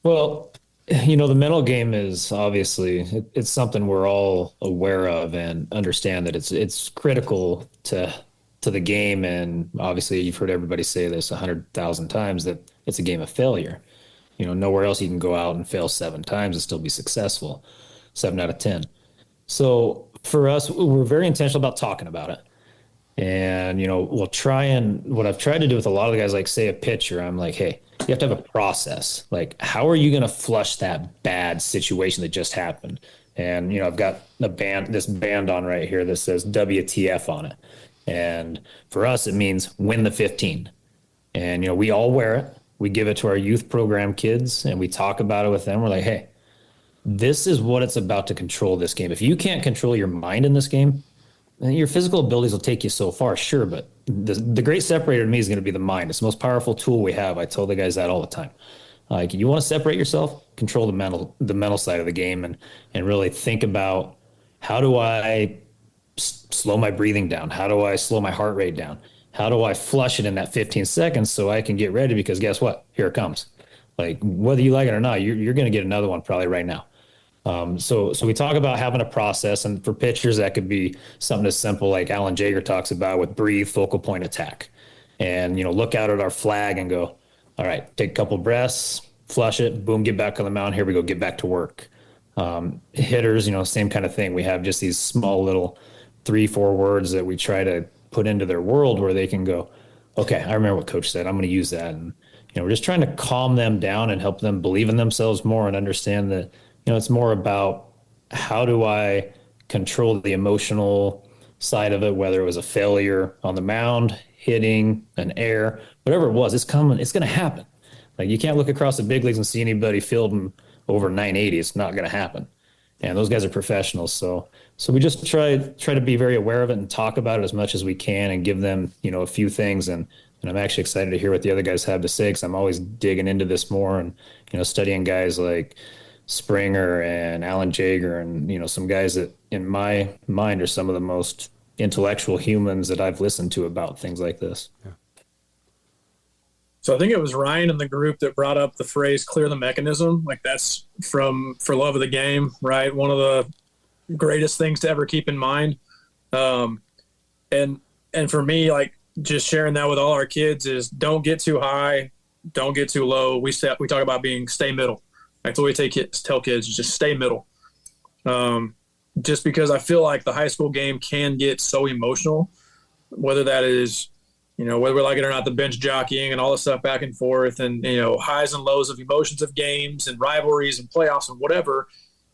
Well, the mental game is obviously it's something we're all aware of and understand that it's critical to the game. And obviously you've heard everybody say this 100,000 times that it's a game of failure. Nowhere else you can go out and fail 7 times and still be successful, 7 out of 10. So for us, we're very intentional about talking about it. And, what I've tried to do with a lot of the guys, like say a pitcher, I'm like, hey, you have to have a process. Like, how are you going to flush that bad situation that just happened? And, I've got this band on right here that says WTF on it. And for us, it means win the 15. And, we all wear it. We give it to our youth program kids and we talk about it with them. We're like, hey, this is what it's about to control this game. If you can't control your mind in this game, your physical abilities will take you so far, sure, but the great separator to me is going to be the mind. It's the most powerful tool we have. I tell the guys that all the time. Like, you want to separate yourself, control the mental side of the game, and really think about, how do I slow my breathing down? How do I slow my heart rate down? How do I flush it in that 15 seconds so I can get ready? Because guess what? Here it comes. Like, whether you like it or not, you're going to get another one probably right now. So we talk about having a process, and for pitchers, that could be something as simple like Alan Jaeger talks about with breathe, focal point, attack. And, look out at our flag and go, all right, take a couple breaths, flush it, boom, get back on the mound. Here we go, get back to work. Hitters, same kind of thing. We have just these small little 3-4 words that we try to put into their world where they can go, okay, I remember what coach said. I'm going to use that. And, we're just trying to calm them down and help them believe in themselves more and understand that, it's more about how do I control the emotional side of it, whether it was a failure on the mound, hitting, an error, whatever it was, it's coming, it's going to happen. Like, you can't look across the big leagues and see anybody fielding over 980. It's not going to happen. And those guys are professionals. So we just try to be very aware of it and talk about it as much as we can and give them, a few things. And I'm actually excited to hear what the other guys have to say, because I'm always digging into this more and, studying guys like Springer and Alan Jaeger and, some guys that in my mind are some of the most intellectual humans that I've listened to about things like this. Yeah. So I think it was Ryan in the group that brought up the phrase "clear the mechanism." Like, that's from For Love of the Game, right? One of the greatest things to ever keep in mind. And for me, like, just sharing that with all our kids is don't get too high, don't get too low. We talk about stay middle. That's what we tell kids, just stay middle. Just because I feel like the high school game can get so emotional, whether that is, whether we like it or not, the bench jockeying and all the stuff back and forth and, highs and lows of emotions of games and rivalries and playoffs and whatever.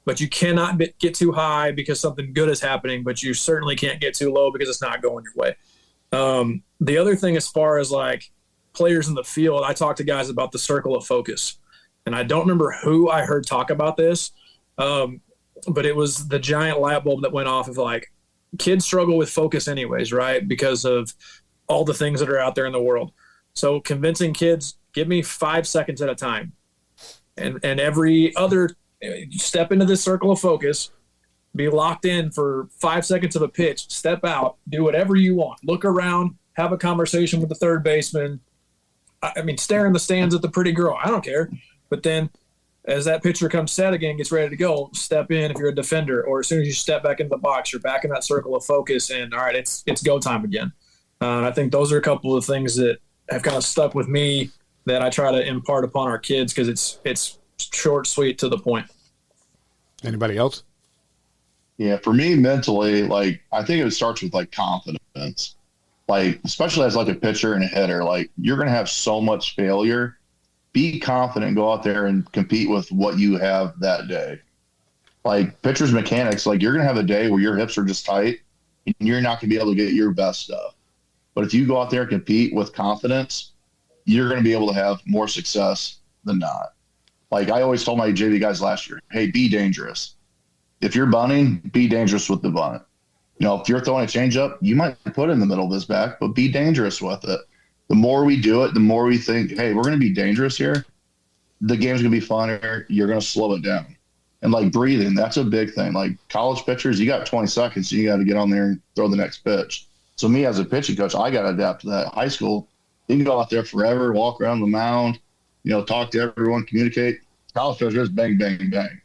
But you cannot get too high because something good is happening, but you certainly can't get too low because it's not going your way. The other thing, as far as like players in the field, I talk to guys about the circle of focus. And I don't remember who I heard talk about this, but it was the giant light bulb that went off of, like, kids struggle with focus anyways, right? Because of all the things that are out there in the world. So convincing kids, give me 5 seconds at a time. And every other step into this circle of focus, be locked in for 5 seconds of a pitch, step out, do whatever you want, look around, have a conversation with the third baseman. I mean, stare in the stands at the pretty girl. I don't care. But then as that pitcher comes set again, gets ready to go, step in if you're a defender, or as soon as you step back into the box, you're back in that circle of focus and all right, it's go time again. I think those are a couple of things that have kind of stuck with me that I try to impart upon our kids, because it's short, sweet, to the point. Anybody else? Yeah, for me, mentally, like, I think it starts with, like, confidence. Like, especially as, like, a pitcher and a hitter, like, you're going to have so much failure. Be confident, go out there and compete with what you have that day. Like, pitcher's mechanics, like, you're going to have a day where your hips are just tight and you're not going to be able to get your best stuff. But if you go out there and compete with confidence, you're going to be able to have more success than not. Like, I always told my JV guys last year, hey, be dangerous. If you're bunting, be dangerous with the bunt. If you're throwing a changeup, you might put it in the middle of his back, but be dangerous with it. The more we do it, the more we think, hey, we're going to be dangerous here. The game's going to be funner. You're going to slow it down. And, like, breathing, that's a big thing. Like, college pitchers, you got 20 seconds, so you got to get on there and throw the next pitch. So me as a pitching coach, I got to adapt to that. High school, you can go out there forever, walk around the mound, talk to everyone, communicate. College pitchers, bang, bang, bang.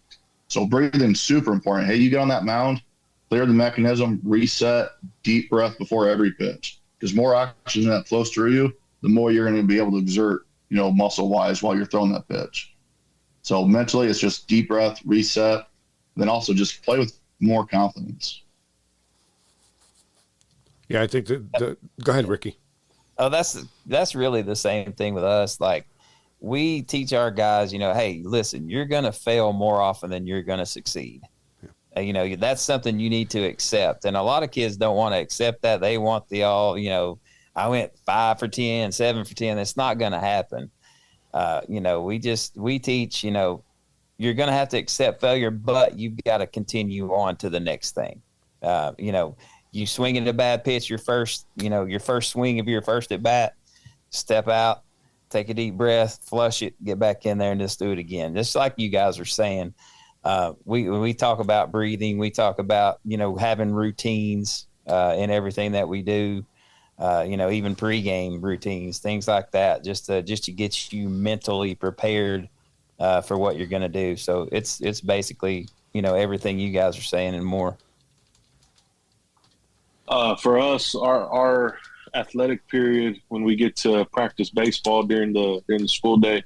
So breathing super important. Hey, you get on that mound, clear the mechanism, reset, deep breath before every pitch. Because more oxygen that flows through you, the more you're going to be able to exert, muscle-wise while you're throwing that pitch. So mentally, it's just deep breath, reset, then also just play with more confidence. Yeah, I think go ahead, Ricky. Oh, that's really the same thing with us. Like, we teach our guys, hey, listen, you're going to fail more often than you're going to succeed. Yeah. That's something you need to accept. And a lot of kids don't want to accept that. They want the all, I went 5 for 10, 7 for 10. It's not going to happen. We teach, you're going to have to accept failure, but you've got to continue on to the next thing. You swing at a bad pitch, your first swing of your first at bat, step out, take a deep breath, flush it, get back in there and just do it again. Just like you guys are saying, we talk about breathing, we talk about, having routines in everything that we do, even pregame routines, things like that, just to get you mentally prepared for what you're going to do. So it's basically, everything you guys are saying and more. For us, our athletic period when we get to practice baseball during the school day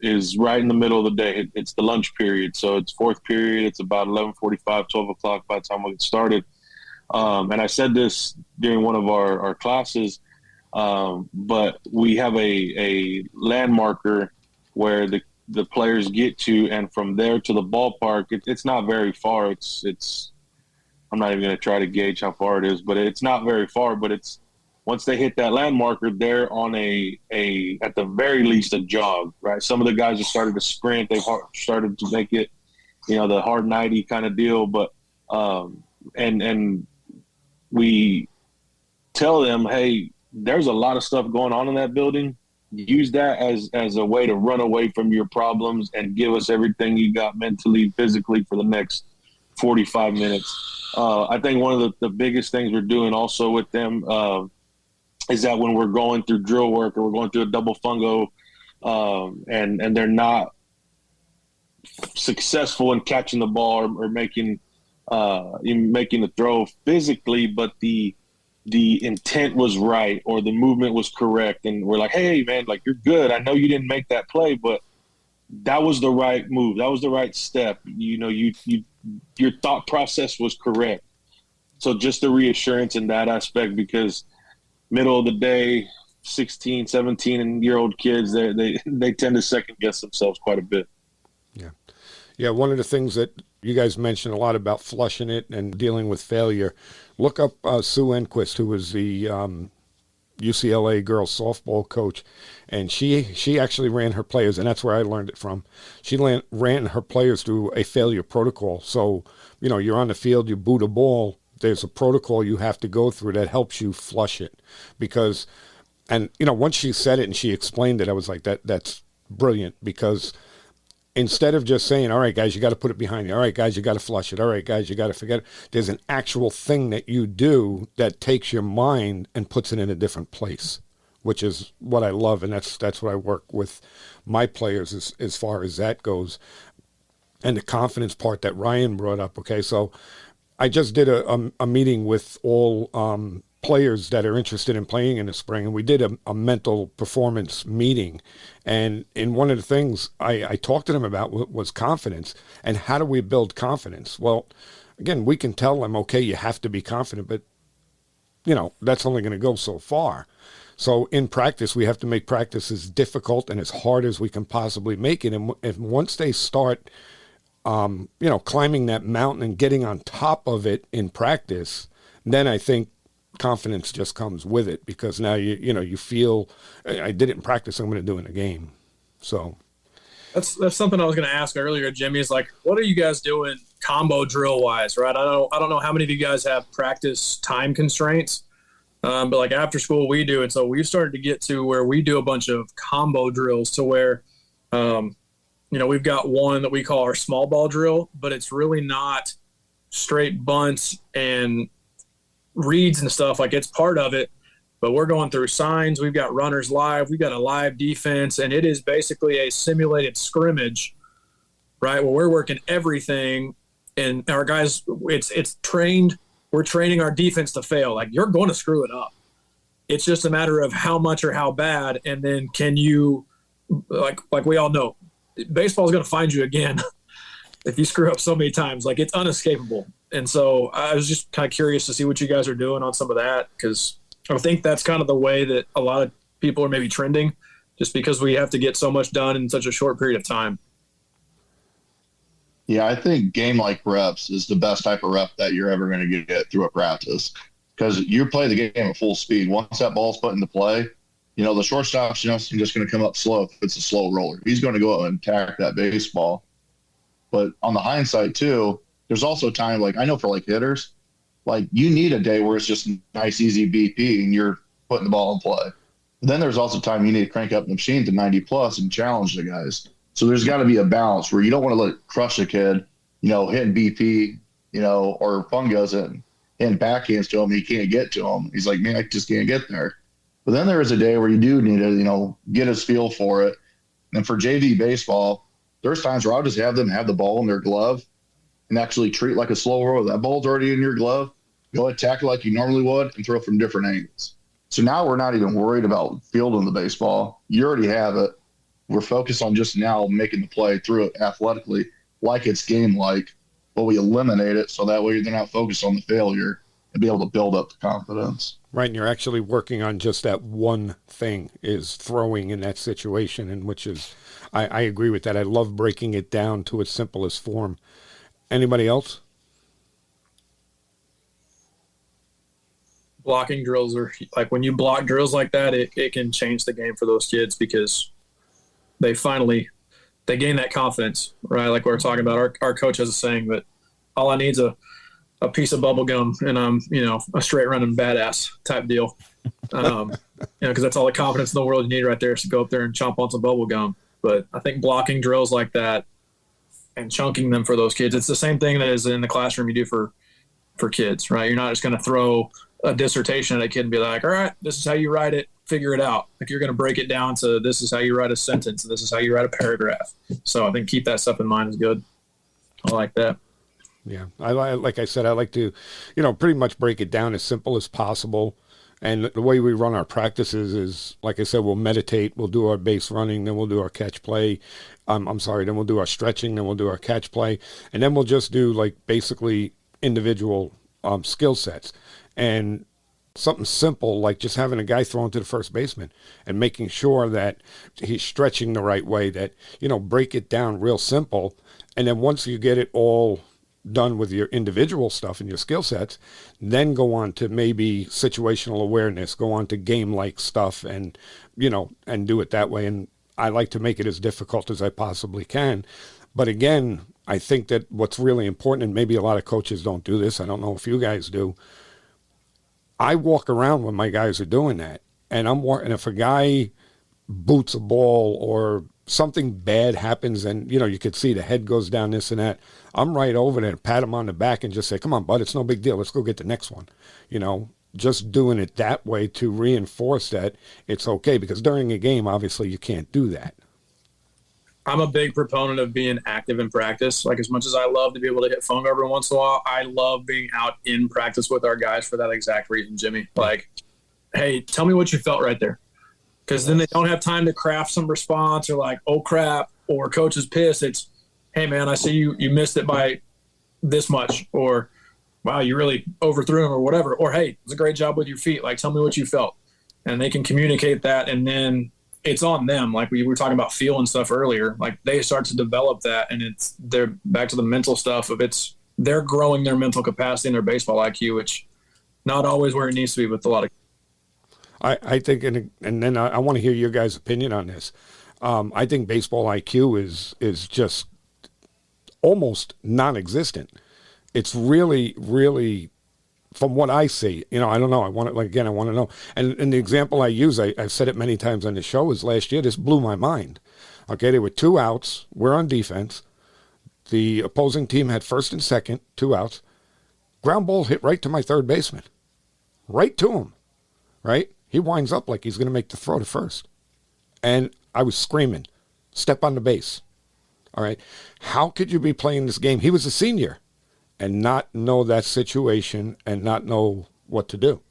is right in the middle of the day. It's the lunch period, so it's fourth period. It's about 11:45, 12 o'clock by the time we get started. And I said this during one of our classes, but we have a landmarker where the players get to, and from there to the ballpark, it's not very far. It's I'm not even going to try to gauge how far it is, but it's not very far. But it's once they hit that landmarker, they're on a at the very least a jog, right? Some of the guys have started to sprint. They've started to make it, the hard 90 kind of deal. But and we tell them, hey, there's a lot of stuff going on in that building. Use that as a way to run away from your problems and give us everything you got mentally, physically for the next 45 minutes. I think one of the biggest things we're doing also with them is that when we're going through drill work or we're going through a double fungo and they're not successful in catching the ball or making the throw physically, but the intent was right or the movement was correct, and we're like, hey man, like, you're good. I know you didn't make that play, but that was the right move. That was the right step. Your thought process was correct. So just the reassurance in that aspect, because middle of the day, 16, 17-year-old kids, they tend to second guess themselves quite a bit. Yeah, one of the things that you guys mentioned a lot about flushing it and dealing with failure. Look up Sue Enquist, who was the UCLA girls softball coach, and she actually ran her players, and that's where I learned it from. She ran her players through a failure protocol. So, you're on the field, you boot a ball, there's a protocol you have to go through that helps you flush it. Because, and, once she said it and she explained it, I was like, that's brilliant, because instead of just saying, all right, guys, you got to put it behind you. All right, guys, you got to flush it. All right, guys, you got to forget it. There's an actual thing that you do that takes your mind and puts it in a different place, which is what I love. And that's what I work with my players as far as that goes. And the confidence part that Ryan brought up. Okay, so I just did a meeting with all players that are interested in playing in the spring, and we did a mental performance meeting. And in one of the things I talked to them about was confidence. And how do we build confidence? Well, again, we can tell them, okay, you have to be confident, but that's only going to go so far. So in practice, we have to make practice as difficult and as hard as we can possibly make it. And once they start climbing that mountain and getting on top of it in practice, then I think confidence just comes with it, because now you feel, I did it in practice, I'm going to do it in a game. So that's something I was going to ask earlier, Jimmy, is like, what are you guys doing combo drill wise, right? I don't know how many of you guys have practice time constraints, but like after school we do, and so we've started to get to where we do a bunch of combo drills to where we've got one that we call our small ball drill, but it's really not straight bunts and reads and stuff. Like, it's part of it, but we're going through signs. We've got runners live. We've got a live defense, and it is basically a simulated scrimmage, right? Where we're working everything, and our guys, it's trained. We're training our defense to fail. Like, you're going to screw it up. It's just a matter of how much or how bad, and then can you, like we all know, baseball is going to find you again if you screw up so many times. Like, it's unescapable. And so I was just kind of curious to see what you guys are doing on some of that, because I think that's kind of the way that a lot of people are maybe trending, just because we have to get so much done in such a short period of time. Yeah, I think game-like reps is the best type of rep that you're ever going to get through a practice, because you play the game at full speed. Once that ball's put into play, the shortstop's just going to come up slow if it's a slow roller. He's going to go out and attack that baseball. But on the hindsight, too, there's also time, like, I know for, like, hitters, like, you need a day where it's just nice, easy BP and you're putting the ball in play. But then there's also time you need to crank up the machine to 90+ and challenge the guys. So there's got to be a balance where you don't want to let it crush a kid, hitting BP, or fungos and hitting backhands to him. He can't get to him. He's like, man, I just can't get there. But then there is a day where you do need to, get his feel for it. And for JV baseball, there's times where I'll just have them have the ball in their glove and actually treat like a slow roll. That ball's already in your glove. Go attack it like you normally would and throw from different angles. So now we're not even worried about fielding the baseball. You already have it. We're focused on just now making the play through it athletically, like it's game-like, but we eliminate it so that way they're not focused on the failure. and be able to build up the confidence. Right, and you're actually working on just that one thing, is throwing in that situation, and which is, I agree with that. I love breaking it down to its simplest form. Anybody else? Blocking drills are like, when you block drills like that, it can change the game for those kids, because they gain that confidence, right? Like we were talking about, our coach has a saying that all I need is a piece of bubble gum and I'm, a straight running badass type deal. Because that's all the confidence in the world you need right there, is to go up there and chomp on some bubble gum. But I think blocking drills like that and chunking them for those kids, it's the same thing that is in the classroom you do for kids, right? You're not just going to throw a dissertation at a kid and be like, all right, this is how you write it, figure it out. Like, you're going to break it down to, this is how you write a sentence, and this is how you write a paragraph. So I think keep that stuff in mind is good. I like that. Yeah, like I said, I like to, pretty much break it down as simple as possible. And the way we run our practices is, like I said, we'll meditate, we'll do our base running, then we'll do our catch play. Then we'll do our stretching, then we'll do our catch play, and then we'll just do like basically individual skill sets. And something simple like just having a guy thrown to the first baseman and making sure that he's stretching the right way, that, break it down real simple. And then once you get it all done with your individual stuff and your skill sets, then go on to maybe situational awareness, go on to game-like stuff, and, and do it that way. And I like to make it as difficult as I possibly can. But again, I think that what's really important, and maybe a lot of coaches don't do this, I don't know if you guys do, I walk around when my guys are doing that, and and if a guy boots a ball or something bad happens, and you could see the head goes down, this and that, I'm right over there, pat him on the back, and just say, "Come on, bud, it's no big deal. Let's go get the next one." Just doing it that way to reinforce that it's okay, because during a game, obviously, you can't do that. I'm a big proponent of being active in practice. Like, as much as I love to be able to hit phone every once in a while, I love being out in practice with our guys for that exact reason, Jimmy. Like, hey, tell me what you felt right there. Because then they don't have time to craft some response, or like, oh crap, or coach is pissed. It's, hey man, I see you missed it by this much, or wow, you really overthrew him, or whatever. Or hey, it was a great job with your feet. Like, tell me what you felt. And they can communicate that, and then it's on them. Like we were talking about feel and stuff earlier. Like, they start to develop that, and they're back to the mental stuff of they're growing their mental capacity and their baseball IQ, which not always where it needs to be with a lot of. I think, and then I want to hear your guys' opinion on this. I think baseball IQ is just almost non-existent. It's really, really, from what I see, I don't know. I want to know. And the example I use, I've said it many times on the show, is last year. This blew my mind. Okay, there were 2 outs. We're on defense. The opposing team had first and second, 2 outs. Ground ball hit right to my third baseman. Right to him. Right? He winds up like he's going to make the throw to first. And I was screaming, step on the base. All right. How could you be playing this game? He was a senior and not know that situation and not know what to do.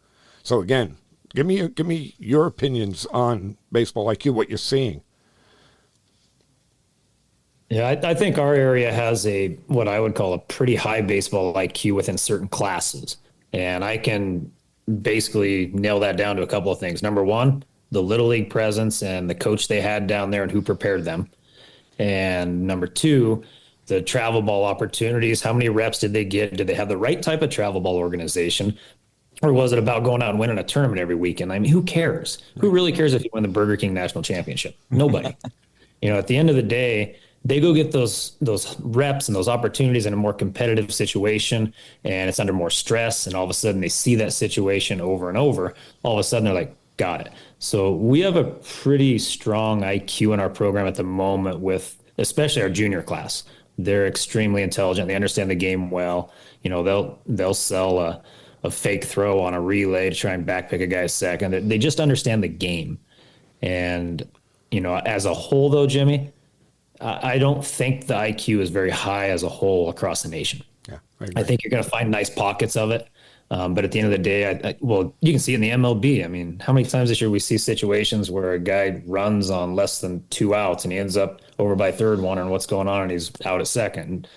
So again, give me your opinions on baseball IQ, what you're seeing. Yeah, I think our area has what I would call a pretty high baseball IQ within certain classes. And I can basically nail that down to a couple of things. Number one, the Little League presence and the coach they had down there and who prepared them. And number two, the travel ball opportunities. How many reps did they get? Did they have the right type of travel ball organization? Or was it about going out and winning a tournament every weekend? I mean, who cares? Who really cares if you win the Burger King National Championship? Nobody. At the end of the day, they go get those reps and those opportunities in a more competitive situation, and it's under more stress, and all of a sudden they see that situation over and over. All of a sudden they're like, got it. So we have a pretty strong IQ in our program at the moment, with especially our junior class. They're extremely intelligent. They understand the game well. They'll sell a fake throw on a relay to try and backpick a guy's second. They just understand the game. And, as a whole though, Jimmy, I don't think the IQ is very high as a whole across the nation. Yeah, I think you're going to find nice pockets of it. But at the end of the day, you can see it in the MLB. I mean, how many times this year we see situations where a guy runs on less than 2 outs and he ends up over by third, wondering what's going on, and he's out at second. And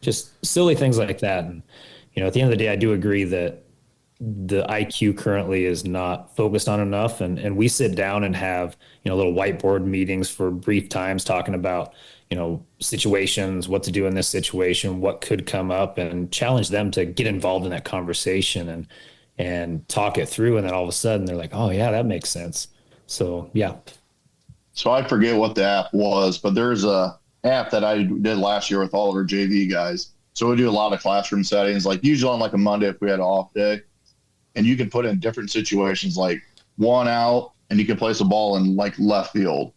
just silly things like that. And, at the end of the day, I do agree that the IQ currently is not focused on enough. And we sit down and have, little whiteboard meetings for brief times talking about, situations, what to do in this situation, what could come up, and challenge them to get involved in that conversation and talk it through. And then all of a sudden they're like, oh yeah, that makes sense. So yeah. So I forget what the app was, but there's a app that I did last year with all of our JV guys. So we do a lot of classroom settings, like usually on like a Monday if we had an off day, and you can put in different situations, like one out, and you can place a ball in like left field.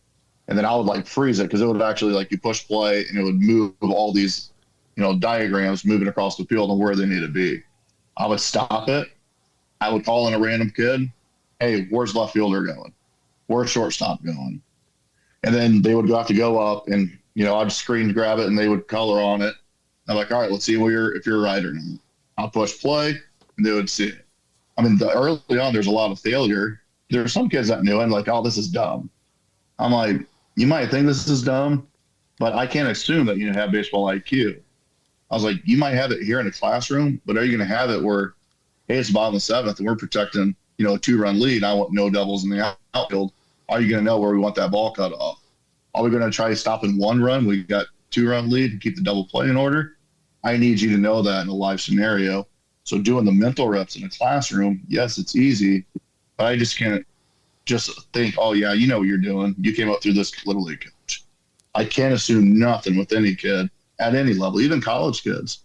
And then I would like freeze it because it would actually like you push play and it would move all these, diagrams moving across the field and where they need to be. I would stop it. I would call in a random kid. Hey, where's left fielder going? Where's shortstop going? And then they would have to go up and, I'd screen grab it and they would color on it. I'm like, all right, let's see if you're right or not. I'll push play and they would see it. I mean, early on, there's a lot of failure. There are some kids that knew and like, oh, this is dumb. I'm like, you might think this is dumb, but I can't assume that you have baseball IQ. I was like, you might have it here in the classroom, but are you going to have it where, hey, it's bottom of the seventh and we're protecting, a 2-run lead. I want no doubles in the outfield. Are you going to know where we want that ball cut off? Are we going to try stopping 1 run? We got 2-run lead and keep the double play in order. I need you to know that in a live scenario. So doing the mental reps in a classroom, yes, it's easy, but I just can't just think, oh yeah, you know what you're doing. You came up through this little league coach. I can't assume nothing with any kid at any level, even college kids.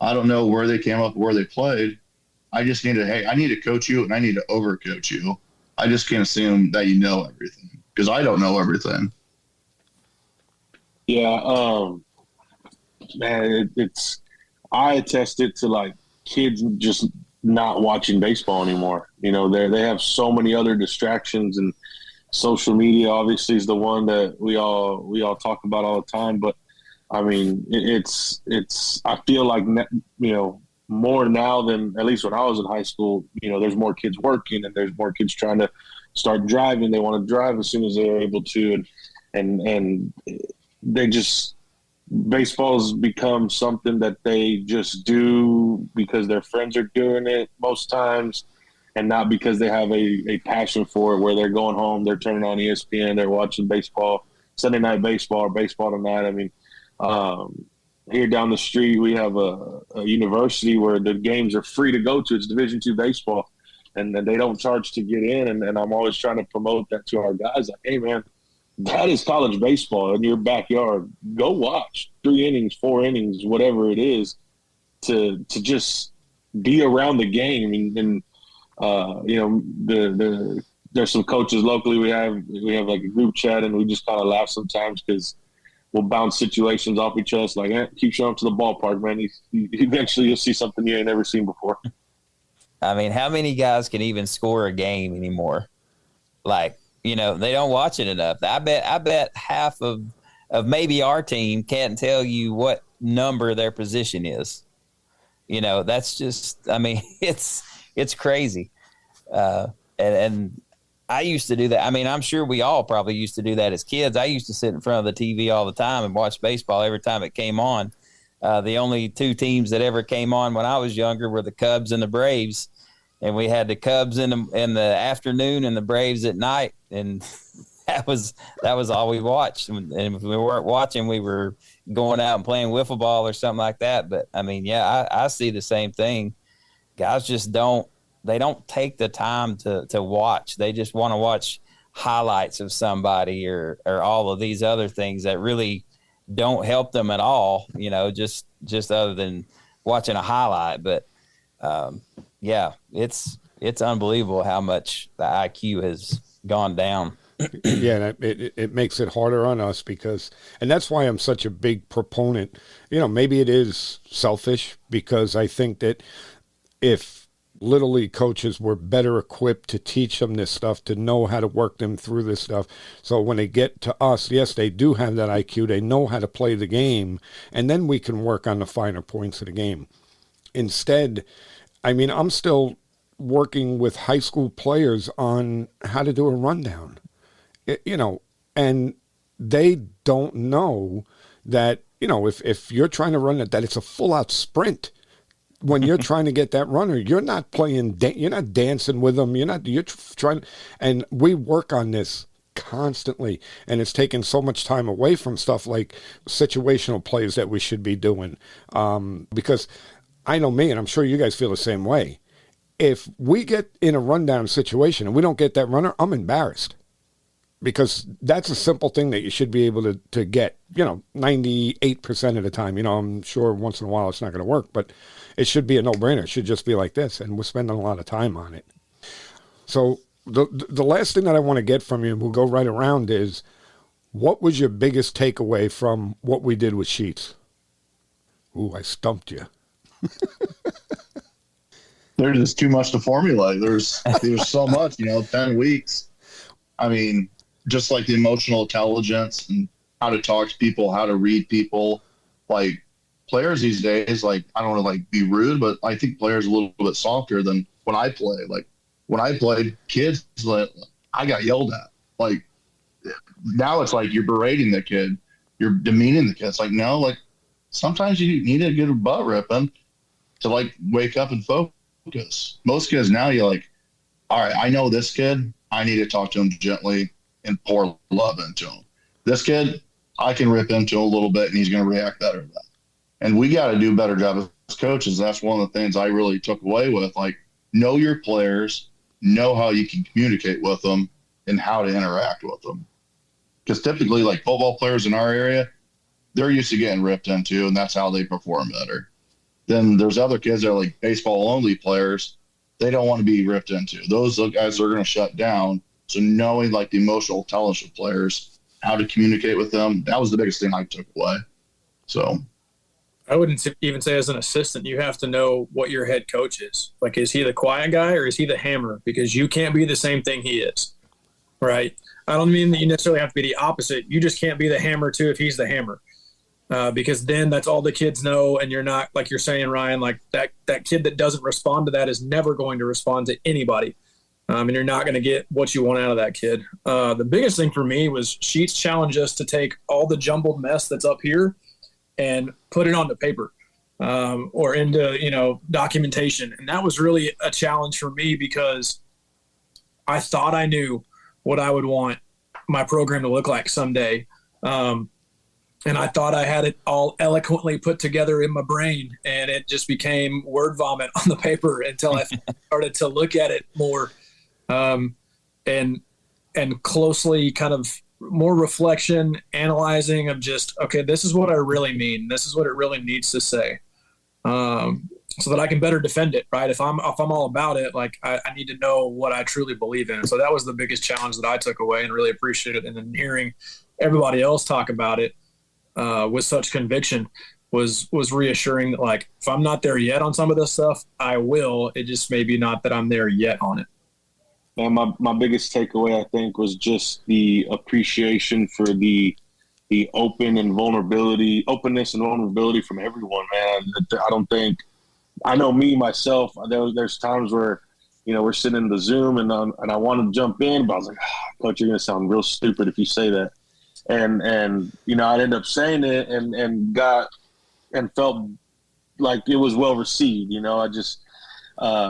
I don't know where they came up, where they played. I just need to, hey, I need to coach you and I need to overcoach you. I just can't assume that you know everything because I don't know everything. Yeah, man, I attest it to like kids just not watching baseball anymore. They have so many other distractions, and social media obviously is the one that we all talk about all the time. But I mean, I feel like more now than at least when I was in high school. There's more kids working, and there's more kids trying to start driving. They want to drive as soon as they're able to, and they just. Baseball's become something that they just do because their friends are doing it most times, and not because they have a passion for it, where they're going home, they're turning on ESPN, they're watching baseball, Sunday night baseball or baseball tonight. I mean, here down the street, we have a university where the games are free to go to. It's Division II baseball, and they don't charge to get in. And I'm always trying to promote that to our guys. Like, hey, man, that is college baseball in your backyard. Go watch 3 innings, 4 innings, whatever it is, to just be around the game. And there's some coaches locally. We have like a group chat, and we just kind of laugh sometimes because we'll bounce situations off each other. It's like, keep showing up to the ballpark, man. Eventually you'll see something you ain't never seen before. I mean, how many guys can even score a game anymore? Like, they don't watch it enough. I bet half of maybe our team can't tell you what number their position is. That's just, I mean, it's crazy. And I used to do that. I mean, I'm sure we all probably used to do that as kids. I used to sit in front of the TV all the time and watch baseball every time it came on. The only 2 teams that ever came on when I was younger were the Cubs and the Braves. And we had the Cubs in the afternoon and the Braves at night. And that was all we watched. And if we weren't watching, we were going out and playing wiffle ball or something like that. But I mean, yeah, I see the same thing. Guys just don't take the time to watch. They just want to watch highlights of somebody or all of these other things that really don't help them at all, just other than watching a highlight. But yeah, it's unbelievable how much the IQ has gone down. Yeah, it makes it harder on us and that's why I'm such a big proponent. Maybe it is selfish because I think that if Little League coaches were better equipped to teach them this stuff, to know how to work them through this stuff. So when they get to us, yes, they do have that IQ. They know how to play the game, and then we can work on the finer points of the game. Instead, I mean, I'm still working with high school players on how to do a rundown, and they don't know that, if you're trying to run it, that it's a full out sprint. when you're trying to get that runner, you're not playing, you're not dancing with them. You're trying, and we work on this constantly, and it's taken so much time away from stuff like situational plays that we should be doing. Because I know me, and I'm sure you guys feel the same way. If we get in a rundown situation and we don't get that runner, I'm embarrassed. Because that's a simple thing that you should be able to get, 98% of the time. I'm sure once in a while it's not going to work, but it should be a no-brainer. It should just be like this, and we're spending a lot of time on it. So the last thing that I want to get from you, and we'll go right around, is what was your biggest takeaway from what we did with Sheets? Ooh, I stumped you. There's just too much to formulate. There's so much, 10 weeks. I mean, just like the emotional intelligence and how to talk to people, how to read people. Like players these days, like I don't want to be rude, but I think players are a little bit softer than when I played. Like when I played, kids, I got yelled at. Like now it's like you're berating the kid, you're demeaning the kid. It's like no, sometimes you need to get a butt ripping to wake up and focus. Most kids now you're like, all right, I know this kid. I need to talk to him gently and pour love into him. This kid, I can rip into him a little bit and he's going to react better to that. And we got to do a better job as coaches. That's one of the things I really took away with, know your players, know how you can communicate with them and how to interact with them. Because typically, football players in our area, they're used to getting ripped into, and that's how they perform better. Then there's other kids that are baseball-only players. They don't want to be ripped into. Those guys are going to shut down. So knowing the emotional intelligence of players, how to communicate with them, that was the biggest thing I took away. So I wouldn't even say as an assistant, you have to know what your head coach is. Is he the quiet guy or is he the hammer? Because you can't be the same thing he is, right? I don't mean that you necessarily have to be the opposite. You just can't be the hammer too if he's the hammer. Because then that's all the kids know, and you're not, like you're saying, Ryan, that kid that doesn't respond to that is never going to respond to anybody. And you're not going to get what you want out of that kid. The biggest thing for me was Sheets challenged us to take all the jumbled mess that's up here and put it onto paper or into, documentation. And that was really a challenge for me because I thought I knew what I would want my program to look like someday. And I thought I had it all eloquently put together in my brain, and it just became word vomit on the paper until I started to look at it more and closely, kind of more reflection, analyzing of just, okay, this is what I really mean. This is what it really needs to say, so that I can better defend it, right? If I'm all about it, I need to know what I truly believe in. So that was the biggest challenge that I took away and really appreciated. And then hearing everybody else talk about it with such conviction was reassuring that if I'm not there yet on some of this stuff, I will. It just may be not that I'm there yet on it. And my biggest takeaway, I think, was just the appreciation for the openness and vulnerability from everyone, man. I know me, myself, there's times where, we're sitting in the Zoom and I wanted to jump in, but I was like, Coach, you're going to sound real stupid if you say that. And I'd end up saying it and felt like it was well received. I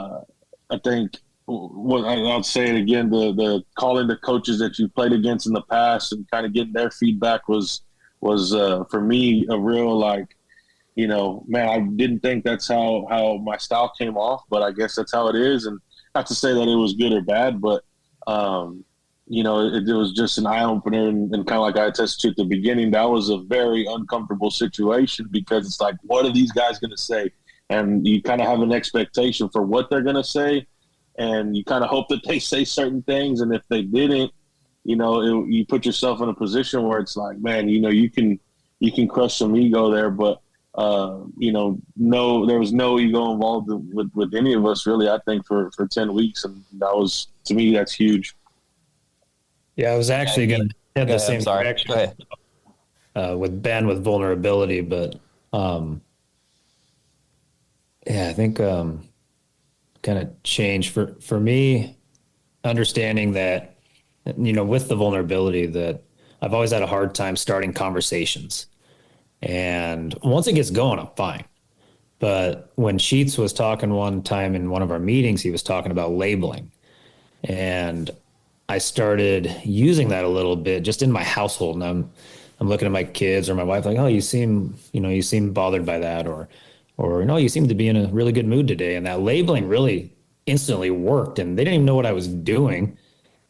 think I'll say it again, the calling the coaches that you played against in the past and kind of getting their feedback was for me a real man, I didn't think that's how my style came off, but I guess that's how it is. And not to say that it was good or bad, but it was just an eye opener, and kind of like I attested to at the beginning, that was a very uncomfortable situation because it's what are these guys going to say? And you kind of have an expectation for what they're going to say, and you kind of hope that they say certain things. And if they didn't, you put yourself in a position where it's man, you can crush some ego there, but no, there was no ego involved with any of us really, I think for 10 weeks. And that was, to me, that's huge. Yeah, I was actually going to head the same direction with Ben with vulnerability, but I think kind of change for me, understanding that, with the vulnerability, that I've always had a hard time starting conversations. And once it gets going, I'm fine. But when Sheets was talking one time in one of our meetings, he was talking about labeling. And I started using that a little bit just in my household. And I'm looking at my kids or my wife like, oh, you seem bothered by that, or no, you seem to be in a really good mood today. And that labeling really instantly worked, and they didn't even know what I was doing.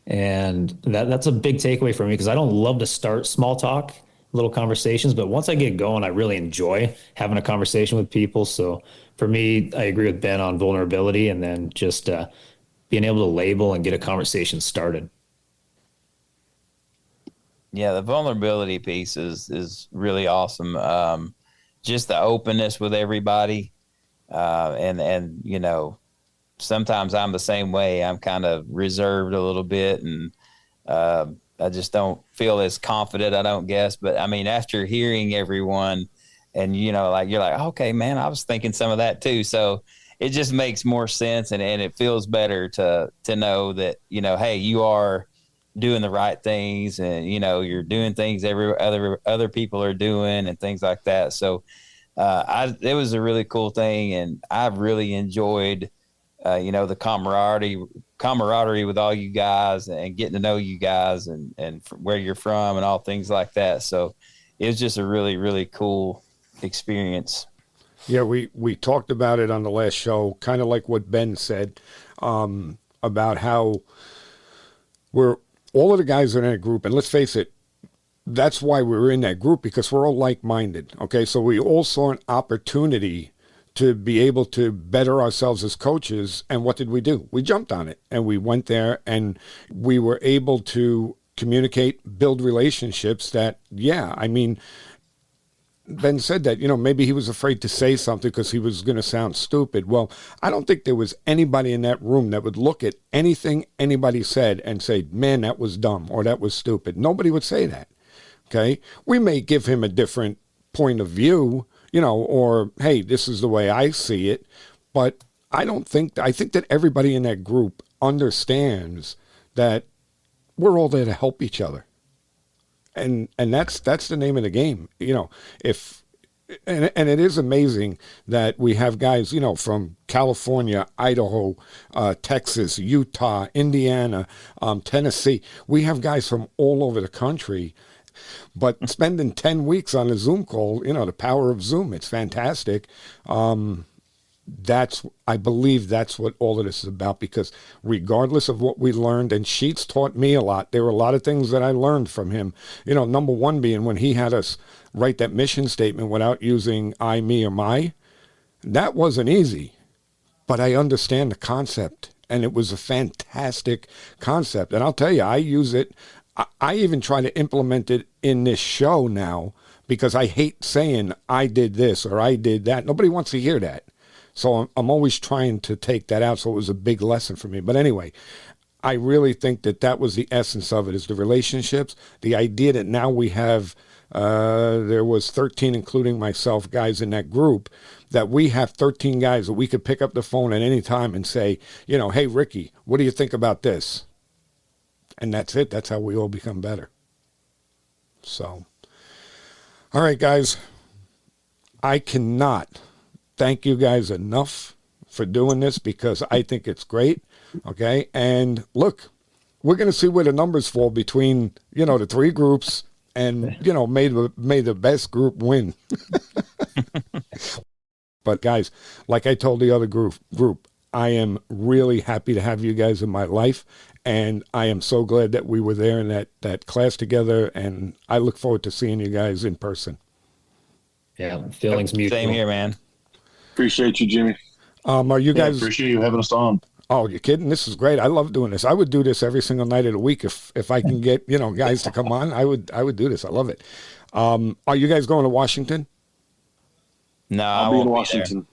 And that's a big takeaway for me, because I don't love to start small talk, little conversations, but once I get going, I really enjoy having a conversation with people. So for me, I agree with Ben on vulnerability, and then just being able to label and get a conversation started. Yeah, the vulnerability piece is really awesome. Just the openness with everybody, and you know, sometimes I'm the same way. I'm kind of reserved a little bit, and I just don't feel as confident, I don't guess. But I mean, after hearing everyone, and you know, like you're like, okay, man, I was thinking some of that too. So it just makes more sense, and it feels better to know that, you know, hey, you are doing the right things, and you know, you're doing things every other people are doing, and things like that. So it was a really cool thing, and I've really enjoyed you know, the camaraderie with all you guys, and getting to know you guys, and where you're from and all things like that. So it was just a really, really cool experience. Yeah, we talked about it on the last show, kind of like what Ben said, about how we're all of the guys are in a group, and let's face it, that's why we're in that group, because we're all like-minded. Okay, so we all saw an opportunity to be able to better ourselves as coaches, and what did we do? We jumped on it, and we went there, and we were able to communicate, build relationships that, yeah, I mean, Ben said that, you know, maybe he was afraid to say something because he was going to sound stupid. Well, I don't think there was anybody in that room that would look at anything anybody said and say, man, that was dumb or that was stupid. Nobody would say that. Okay. We may give him a different point of view, you know, or, hey, this is the way I see it. But I think that everybody in that group understands that we're all there to help each other. And that's the name of the game, you know. And it is amazing that we have guys, you know, from California, Idaho, Texas, Utah, Indiana, Tennessee. We have guys from all over the country, but spending 10 weeks on a Zoom call, you know, the power of Zoom, it's fantastic. I believe that's what all of this is about, because regardless of what we learned, and Sheets taught me a lot, there were a lot of things that I learned from him. You know, number one being when he had us write that mission statement without using I, me, or my. That wasn't easy, but I understand the concept, and it was a fantastic concept. And I'll tell you, I use it. I even try to implement it in this show now, because I hate saying I did this or I did that. Nobody wants to hear that. So I'm always trying to take that out. So it was a big lesson for me. But anyway, I really think that was the essence of it, is the relationships, the idea that now we have, there was 13, including myself, guys in that group, that we have 13 guys that we could pick up the phone at any time and say, you know, hey, Ricky, what do you think about this? And that's it. That's how we all become better. So, all right, guys, I cannot thank you guys enough for doing this, because I think it's great. Okay. And look, we're going to see where the numbers fall between, you know, the three groups, and, you know, may the best group win. But guys, like I told the other group, I am really happy to have you guys in my life. And I am so glad that we were there in that class together. And I look forward to seeing you guys in person. Yeah. Feelings mutual. Same here, man. Appreciate you, Jimmy. Are you guys? Appreciate you having us on. Oh, you're kidding? This is great. I love doing this. I would do this every single night of the week if I can get, you know, guys to come on. I would do this. I love it. Are you guys going to Washington? No, I'll be in Washington.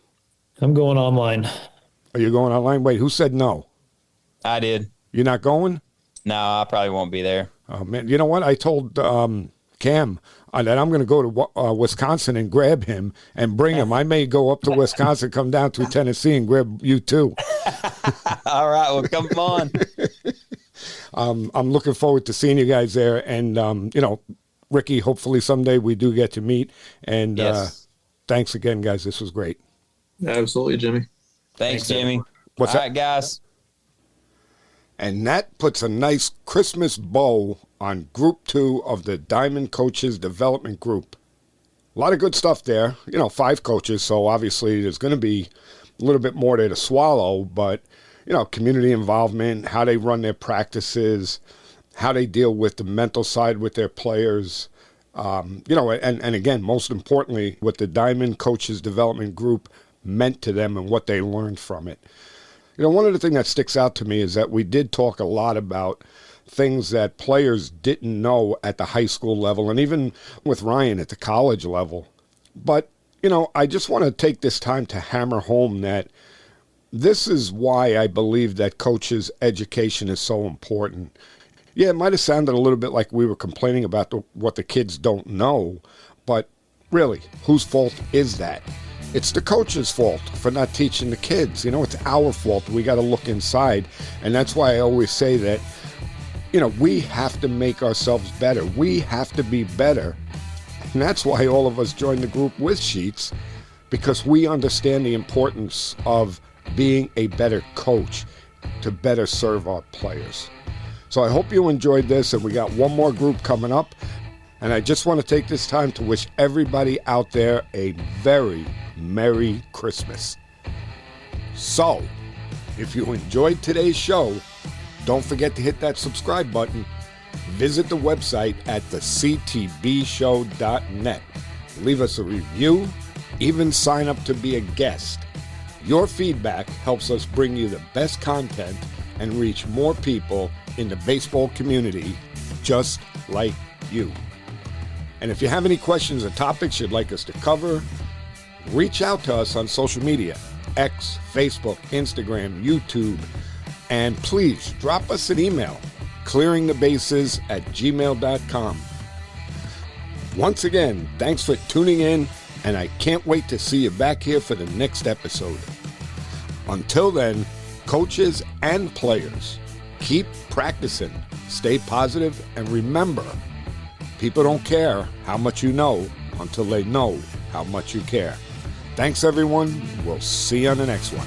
I'm going online. Are you going online? Wait, who said no? I did. You're not going? No, I probably won't be there. Oh man, you know what? I told Cam that I'm going to go to Wisconsin and grab him and bring him. I may go up to Wisconsin, come down to Tennessee, and grab you too. All right, well, come on. I'm looking forward to seeing you guys there, and you know, Ricky, hopefully someday we do get to meet. And Yes. thanks again, guys. This was great. Absolutely, Jimmy. Thanks, Jimmy. What's All that? right, guys. And that puts a nice Christmas bow on Group 2 of the Diamond Coaches Development Group. A lot of good stuff there. 5 coaches, so obviously there's going to be a little bit more there to swallow, but, community involvement, how they run their practices, how they deal with the mental side with their players, and again, most importantly, what the Diamond Coaches Development Group meant to them and what they learned from it. One of the things that sticks out to me is that we did talk a lot about things that players didn't know at the high school level and even with Ryan at the college level. But, I just want to take this time to hammer home that this is why I believe that coaches' education is so important. Yeah, it might have sounded a little bit like we were complaining about what the kids don't know, but really, whose fault is that? It's the coach's fault for not teaching the kids. It's our fault. We got to look inside. And that's why I always say that, we have to make ourselves better. We have to be better. And that's why all of us joined the group with Sheets, because we understand the importance of being a better coach to better serve our players. So I hope you enjoyed this, and we got one more group coming up. And I just want to take this time to wish everybody out there a very Merry Christmas. So, if you enjoyed today's show, don't forget to hit that subscribe button. Visit the website at thectbshow.net. Leave us a review, even sign up to be a guest. Your feedback helps us bring you the best content and reach more people in the baseball community just like you. And if you have any questions or topics you'd like us to cover, reach out to us on social media, X, Facebook, Instagram, YouTube, and please drop us an email, clearingthebases@gmail.com. Once again, thanks for tuning in, and I can't wait to see you back here for the next episode. Until then, coaches and players, keep practicing, stay positive, and remember, people don't care how much you know until they know how much you care. Thanks, everyone. We'll see you on the next one.